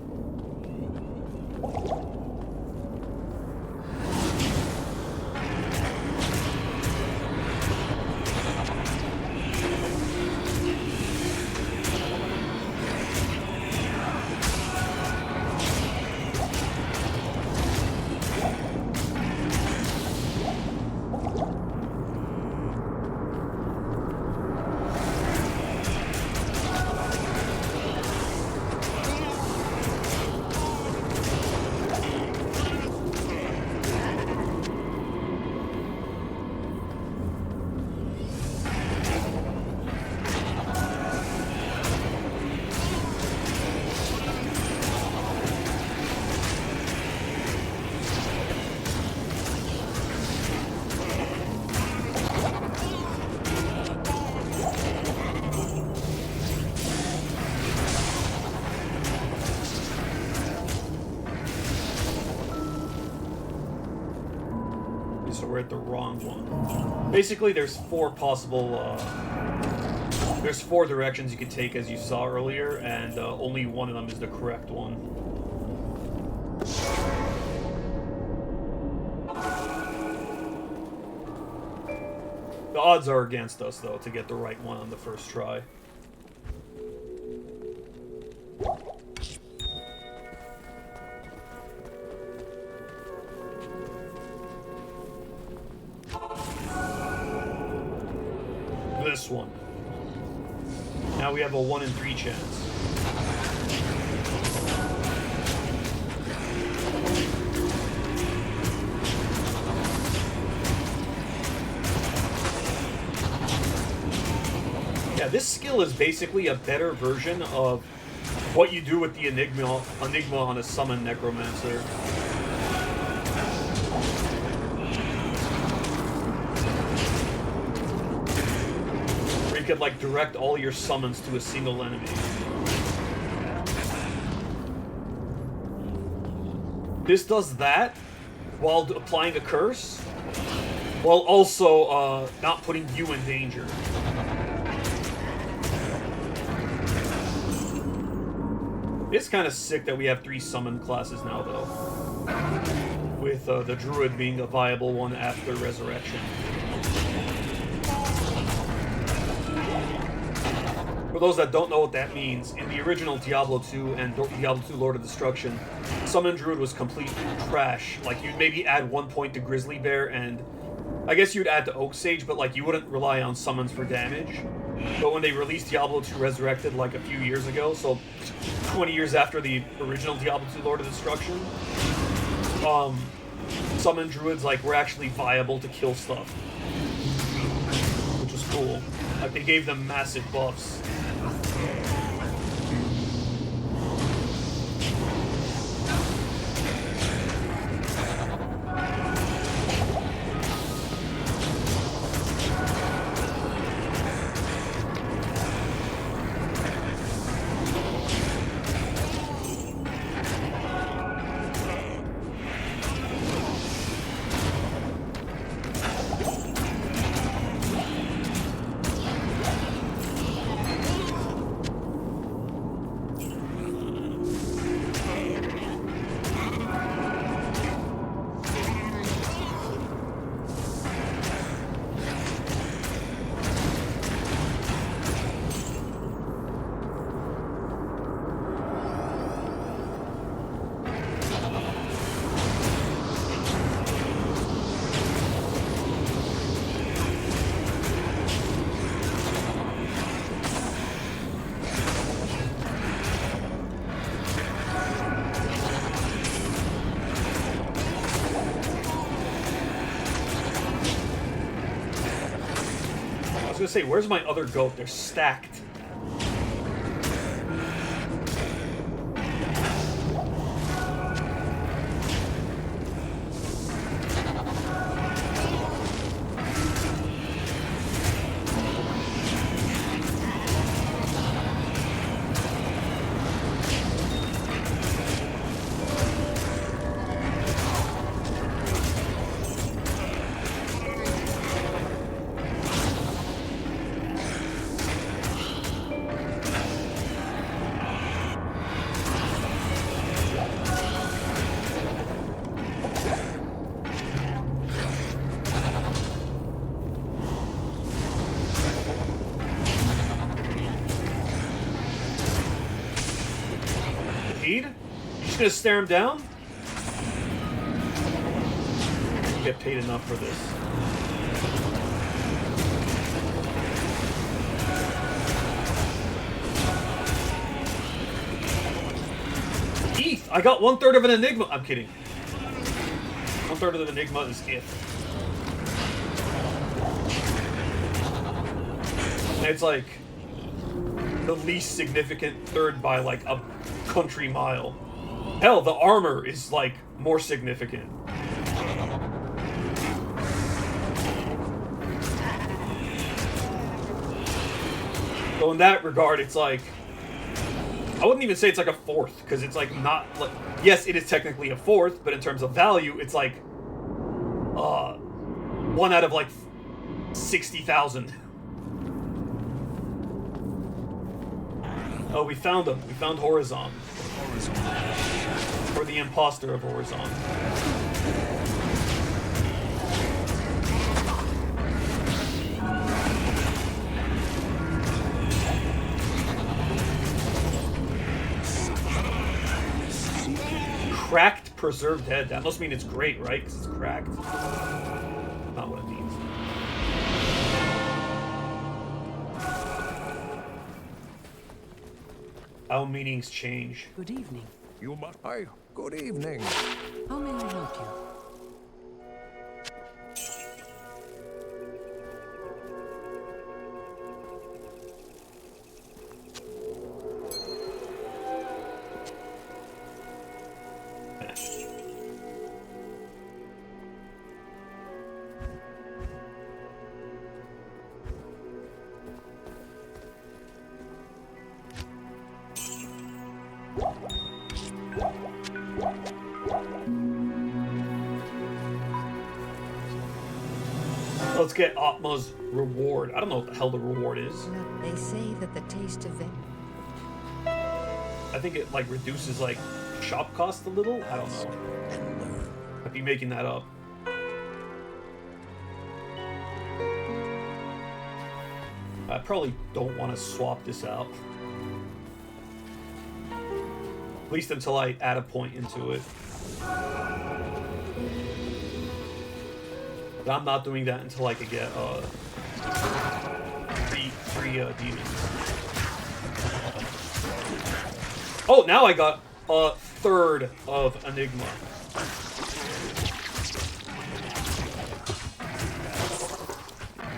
we're at the wrong one. Basically, there's four possible, there's four directions you could take, as you saw earlier, and only one of them is the correct one. The odds are against us, though, to get the right one on the first try. This one. Now we have a 1 in 3 chance. Yeah, this skill is basically a better version of what you do with the Enigma on a summon Necromancer. Where you could, like, direct all your summons to a single enemy. This does that while applying a curse, while also not putting you in danger. It's kind of sick that we have 3 summon classes now, though. With the Druid being a viable one after Resurrection. For those that don't know what that means, in the original Diablo 2 and Diablo 2 Lord of Destruction, Summon Druid was complete trash. Like, you'd maybe add 1 point to Grizzly Bear, and I guess you'd add to Oak Sage, but, like, you wouldn't rely on summons for damage. But when they released Diablo 2 Resurrected, like, a few years ago, so 20 years after the original Diablo 2 Lord of Destruction, Summon Druids, like, were actually viable to kill stuff. Which was cool. Like, they gave them massive buffs. I was gonna say, where's my other goat? They're stacked. You just gonna stare him down? You get paid enough for this. ETH! I got 1/3 of an Enigma! I'm kidding. 1/3 of an Enigma is if. And it's like the least significant third by like a country mile. Hell, the armor is like more significant. So in that regard, it's like, I wouldn't even say it's like a fourth, because it's like not like, yes, it is technically a fourth, but in terms of value, it's like 1 out of like 60,000. Oh, we found him. We found Horizon. Or the imposter of Horizon. Cracked preserved head. That must mean it's great, right? Because it's cracked. Not what it means. How meanings change. Good evening. You must. Hi. Good evening. How may I help you? Let's get Atma's reward. I don't know what the hell the reward is. They say that the taste of it. I think it like reduces like shop cost a little. I don't know. I'd be making that up. I probably don't want to swap this out. At least until I add a point into it. But I'm not doing that until I could get three demons. Oh, now I got a third of Enigma.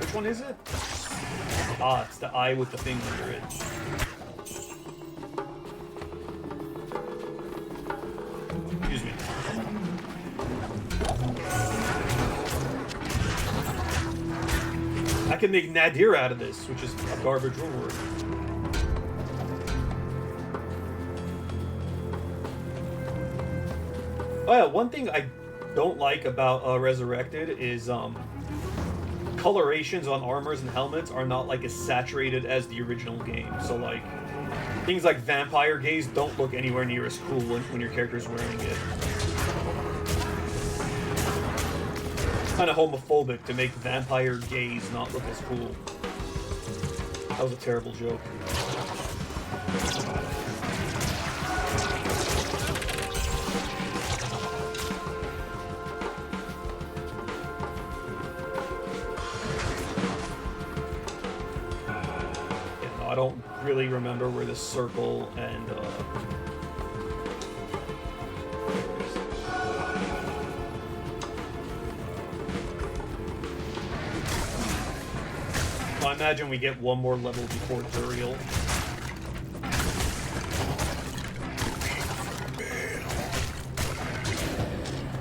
Which one is it? Ah, it's the eye with the thing under it. Excuse me. I can make Nadir out of this, which is a garbage reward. Oh yeah, one thing I don't like about Resurrected is colorations on armors and helmets are not like as saturated as the original game. So like things like Vampire Gaze don't look anywhere near as cool when your character's wearing it. It's kind of homophobic to make Vampire Gaze not look as cool. That was a terrible joke. I don't really remember where the circle and I imagine we get one more level before Duriel.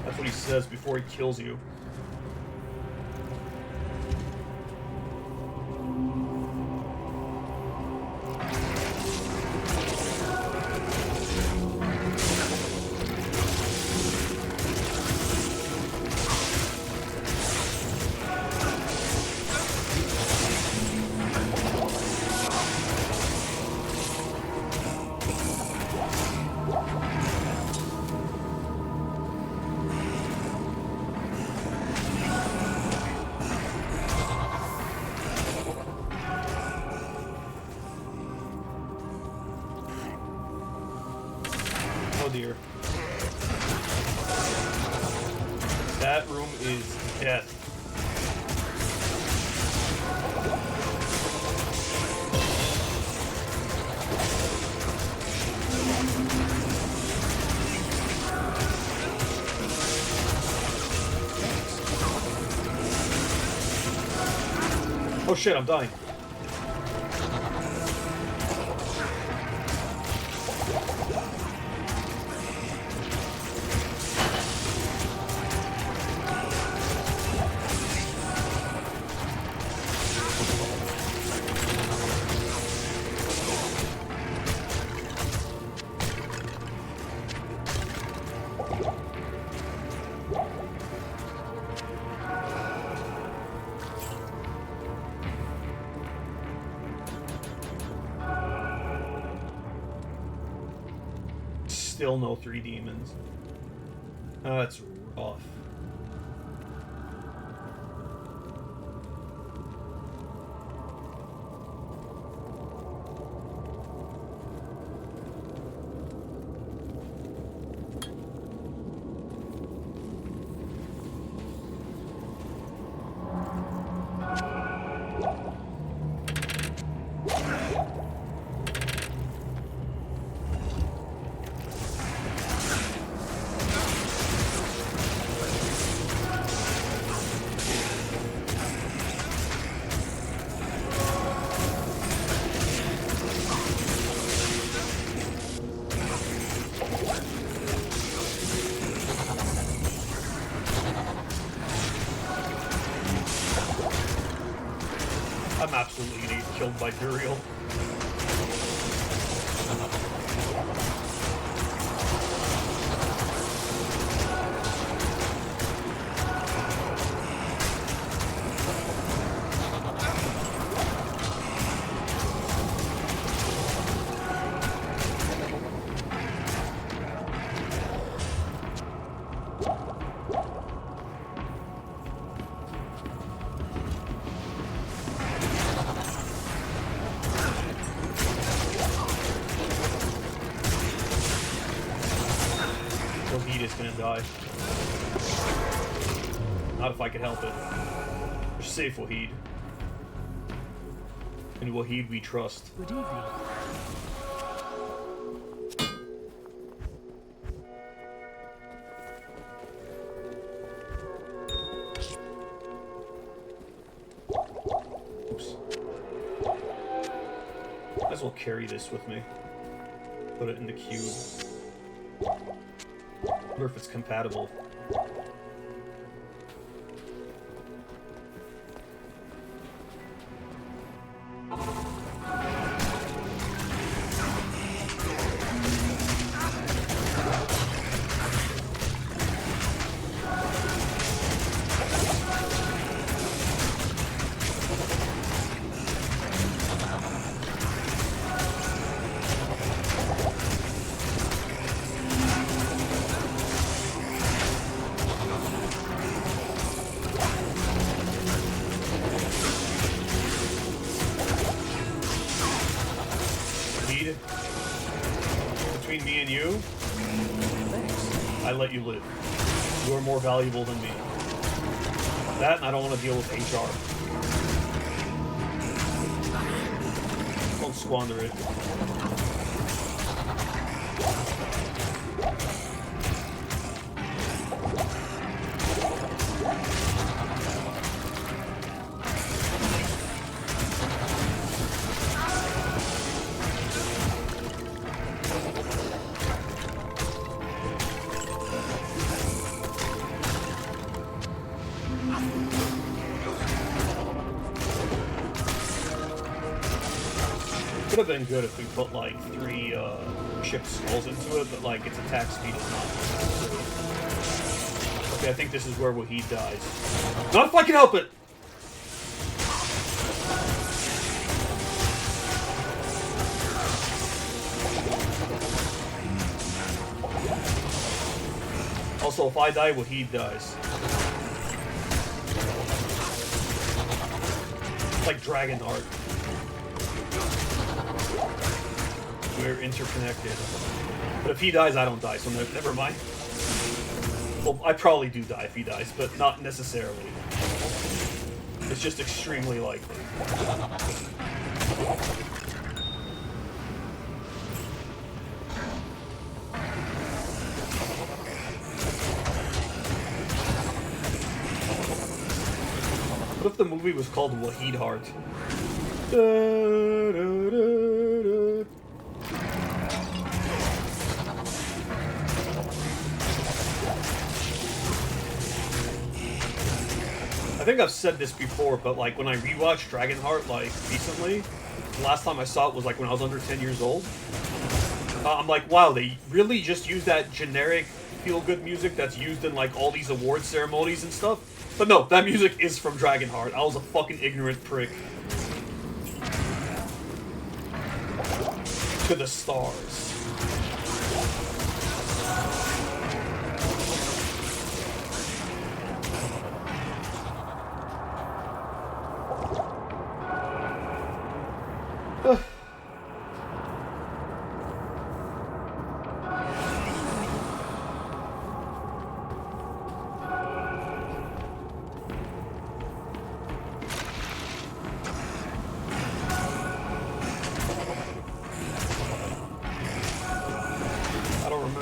That's what he says before he kills you. Oh dear. That room is death. Oh shit, I'm dying. Still no 3 demons. That's rough. I'm absolutely gonna get killed by Duriel. Wahid is gonna die. Not if I could help it. We're safe, Wahid. In Wahid we trust. Good evening. Oops. Might as well carry this with me. Put it in the cube. Wonder if it's compatible. Between me and you, I let you live. You are more valuable than me. That, and I don't want to deal with HR. Don't squander it. Could have been good if we put like 3 chipped skulls into it, but like its attack speed is not. Okay, I think this is where Wahid dies. Not if I can help it! Also, if I die, Wahid dies. It's like Dragonheart. We're interconnected. But if he dies, I don't die, so never mind. Well, I probably do die if he dies, but not necessarily. It's just extremely likely. What if the movie was called Wahid Heart? I think I've said this before, but like when I rewatched Dragonheart like recently, the last time I saw it was like when I was under 10 years old. I'm like, wow, they really just use that generic feel-good music that's used in like all these award ceremonies and stuff. But no, that music is from Dragonheart. I was a fucking ignorant prick. To the stars.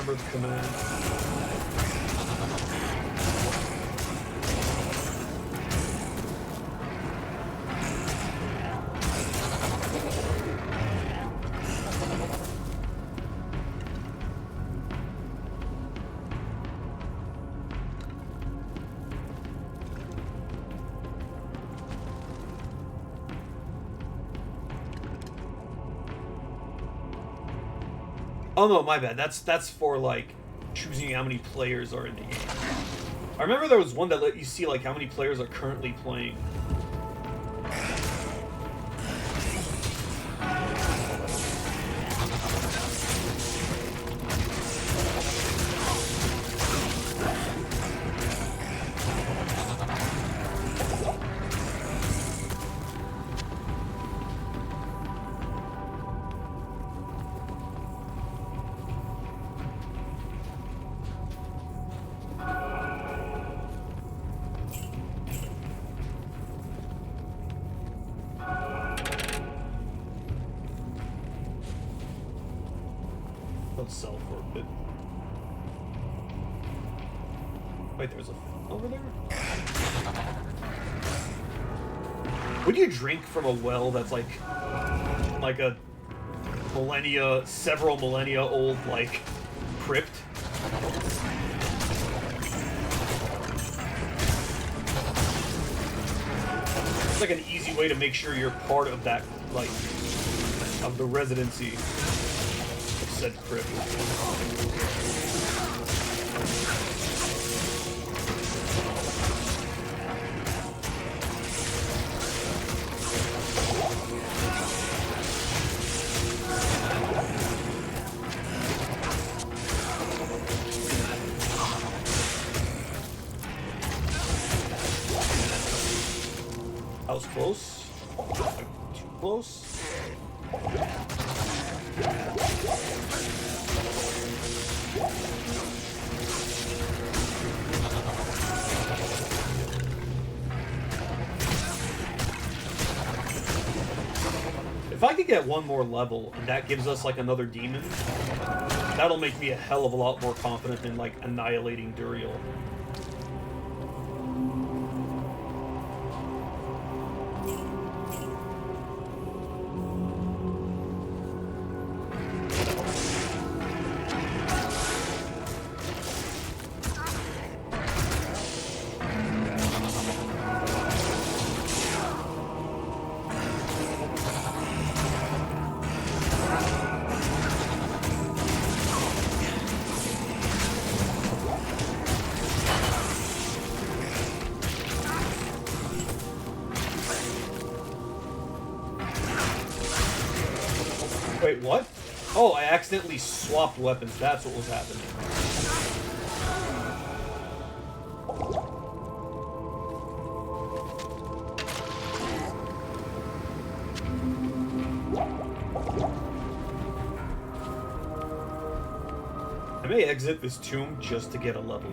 remember the command. Oh no, my bad. That's for like choosing how many players are in the game. I remember there was one that let you see like how many players are currently playing. Let's sell for a bit. Wait, there's a over there? Would you drink from a well that's like a several millennia old, like, crypt? It's like an easy way to make sure you're part of that, like, of the residency of said crypt. That was close. Like, too close. If I could get one more level, and that gives us, like, another demon, that'll make me a hell of a lot more confident in, like, annihilating Duriel. Wait, what? Oh, I accidentally swapped weapons. That's what was happening. I may exit this tomb just to get a level.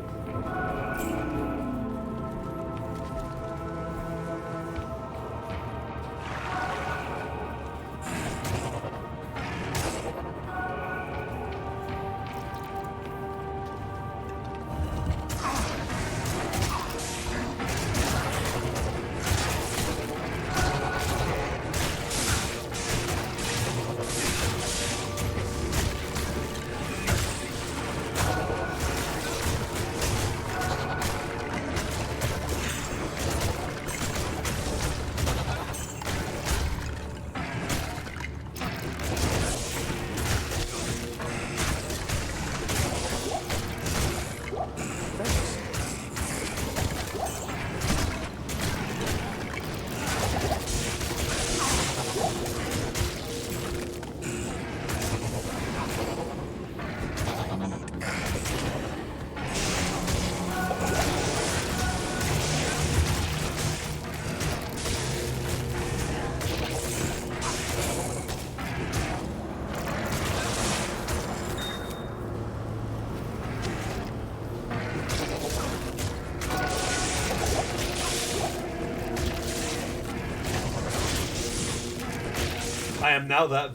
I am now the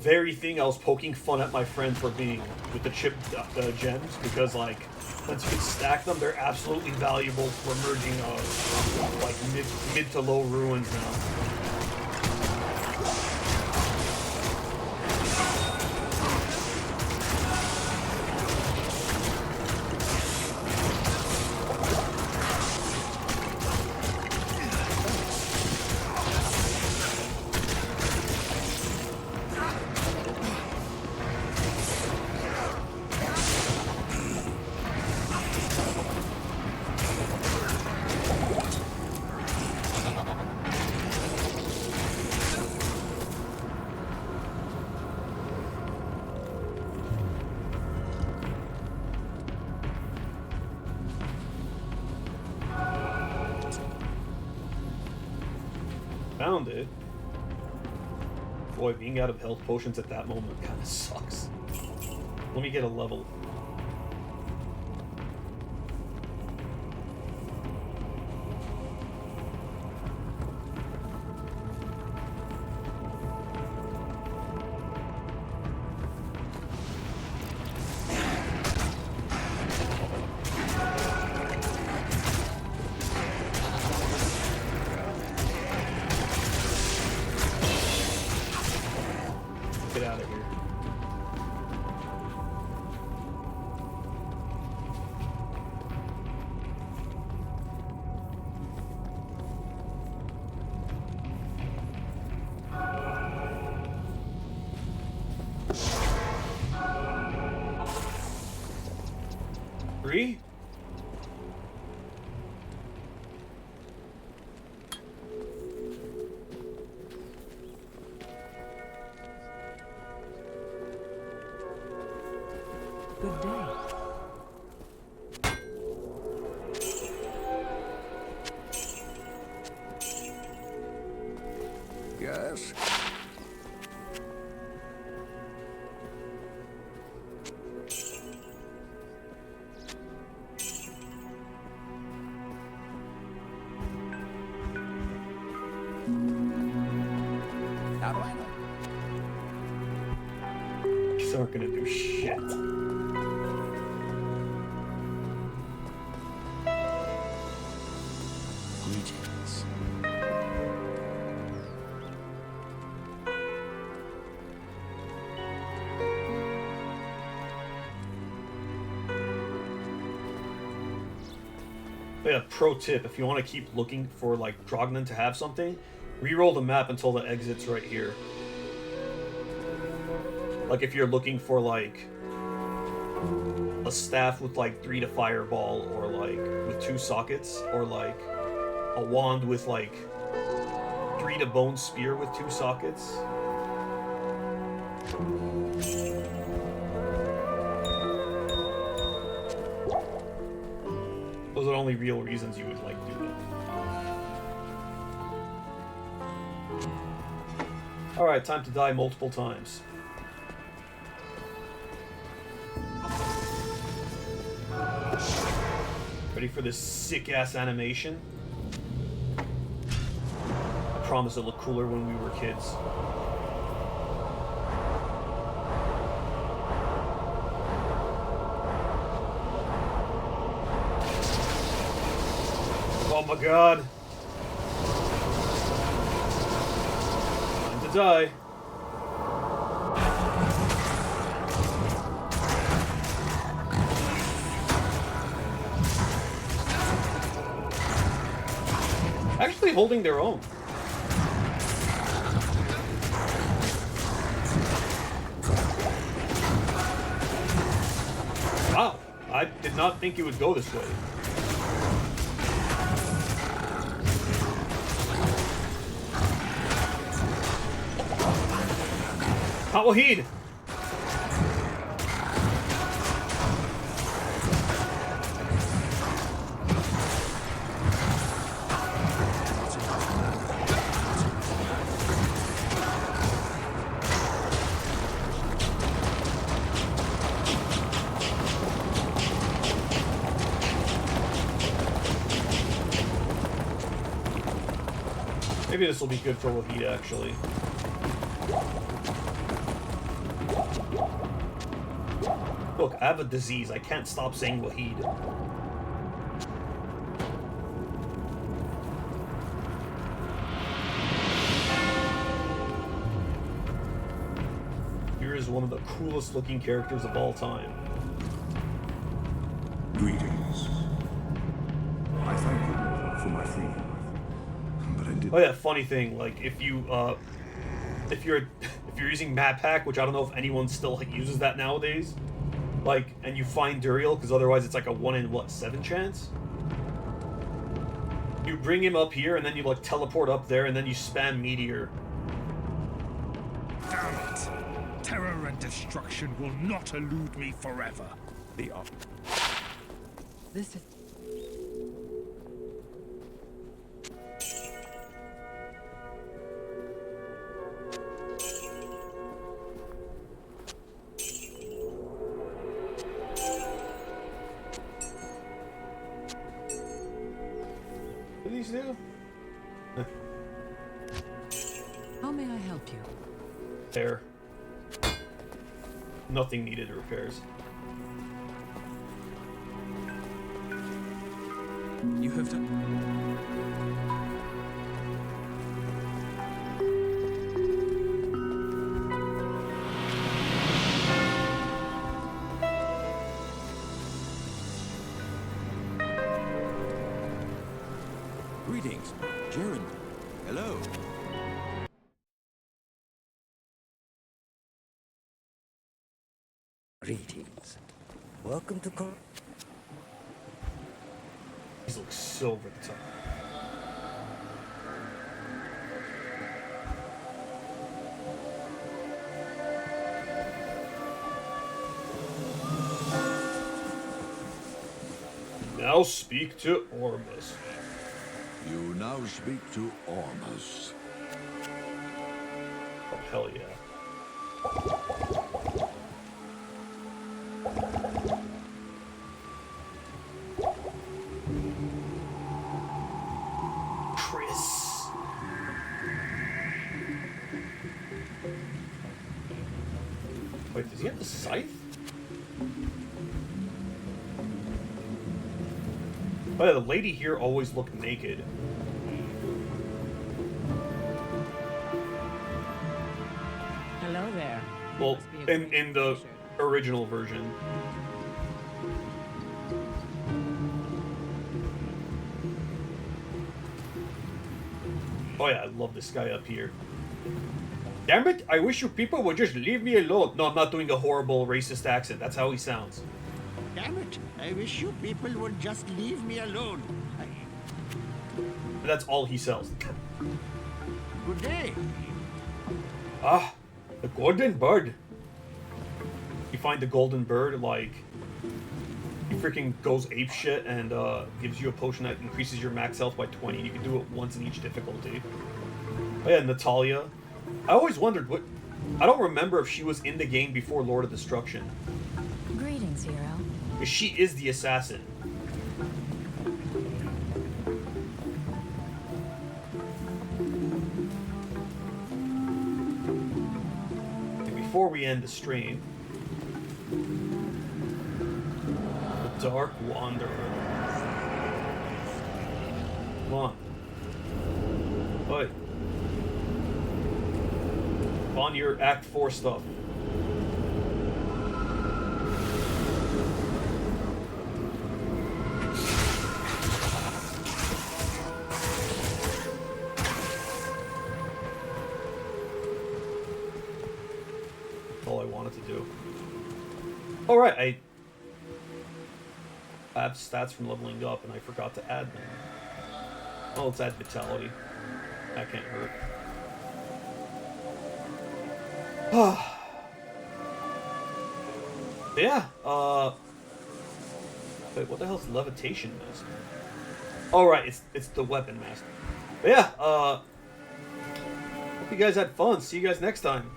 very thing I was poking fun at my friend for being with the chip gems, because like once you can stack them, they're absolutely valuable for merging like mid to low ruins now. Found it. Boy, being out of health potions at that moment kind of sucks. Let me get a level. Get out of here. Three? Good day. Yes? How do I know? These aren't gonna do shit. Greetings. But yeah, pro tip, if you want to keep looking for like Drognan to have something, reroll the map until the exit's right here. Like if you're looking for like a staff with like 3 to fireball, or like with 2 sockets, or like a wand with like 3 to bone spear with 2 sockets. Those are the only real reasons you would like do that. Alright, time to die multiple times. Ready for this sick-ass animation? I promise it looked cooler when we were kids. Oh my god. Time to die. Actually holding their own. Wow, I did not think it would go this way. Wahid. Maybe this will be good for Wahid, actually. Look, I have a disease. I can't stop saying Wahid. Here is one of the coolest looking characters of all time. Greetings. I thank you for my freedom. But I did. Oh yeah, funny thing, like if you're using map hack, which I don't know if anyone still uses that nowadays, like, and you find Duriel, because otherwise it's like a 1 in 7 chance. You bring him up here, and then you like teleport up there, and then you spam meteor. Damn it! Terror and destruction will not elude me forever. The op. This is... What do these do? How may I help you? There. Nothing needed repairs. You have done. Greetings, Jaren. Hello. Greetings. Welcome to These look so over the top. Now speak to Ormus. You now speak to Ormus. Oh, hell yeah. Chris. Wait, does he have the scythe? Oh yeah, the lady here always looked naked. Hello there. Well, Must be a in great the t-shirt. original version. Oh yeah, I love this guy up here. Damn it, I wish you people would just leave me alone. No, I'm not doing a horrible racist accent. That's how he sounds. Damn it! I wish you people would just leave me alone. But that's all he sells. Good day. Ah, the golden bird. You find the golden bird, like, he freaking goes ape shit and gives you a potion that increases your max health by 20. You can do it once in each difficulty. Oh yeah, Natalia. I always wondered what... I don't remember if she was in the game before Lord of Destruction. Greetings, hero. Because she is the assassin. And before we end the stream... The Dark Wanderer. Come on. Oi. On your Act 4 stuff. That's all I wanted to do. Alright, I have stats from leveling up and I forgot to add them. Oh, let's add Vitality. That can't hurt. Yeah, wait, what the hell's Levitation Master? Oh, right, it's the Weapon Master. But yeah, hope you guys had fun. See you guys next time.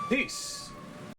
Peace.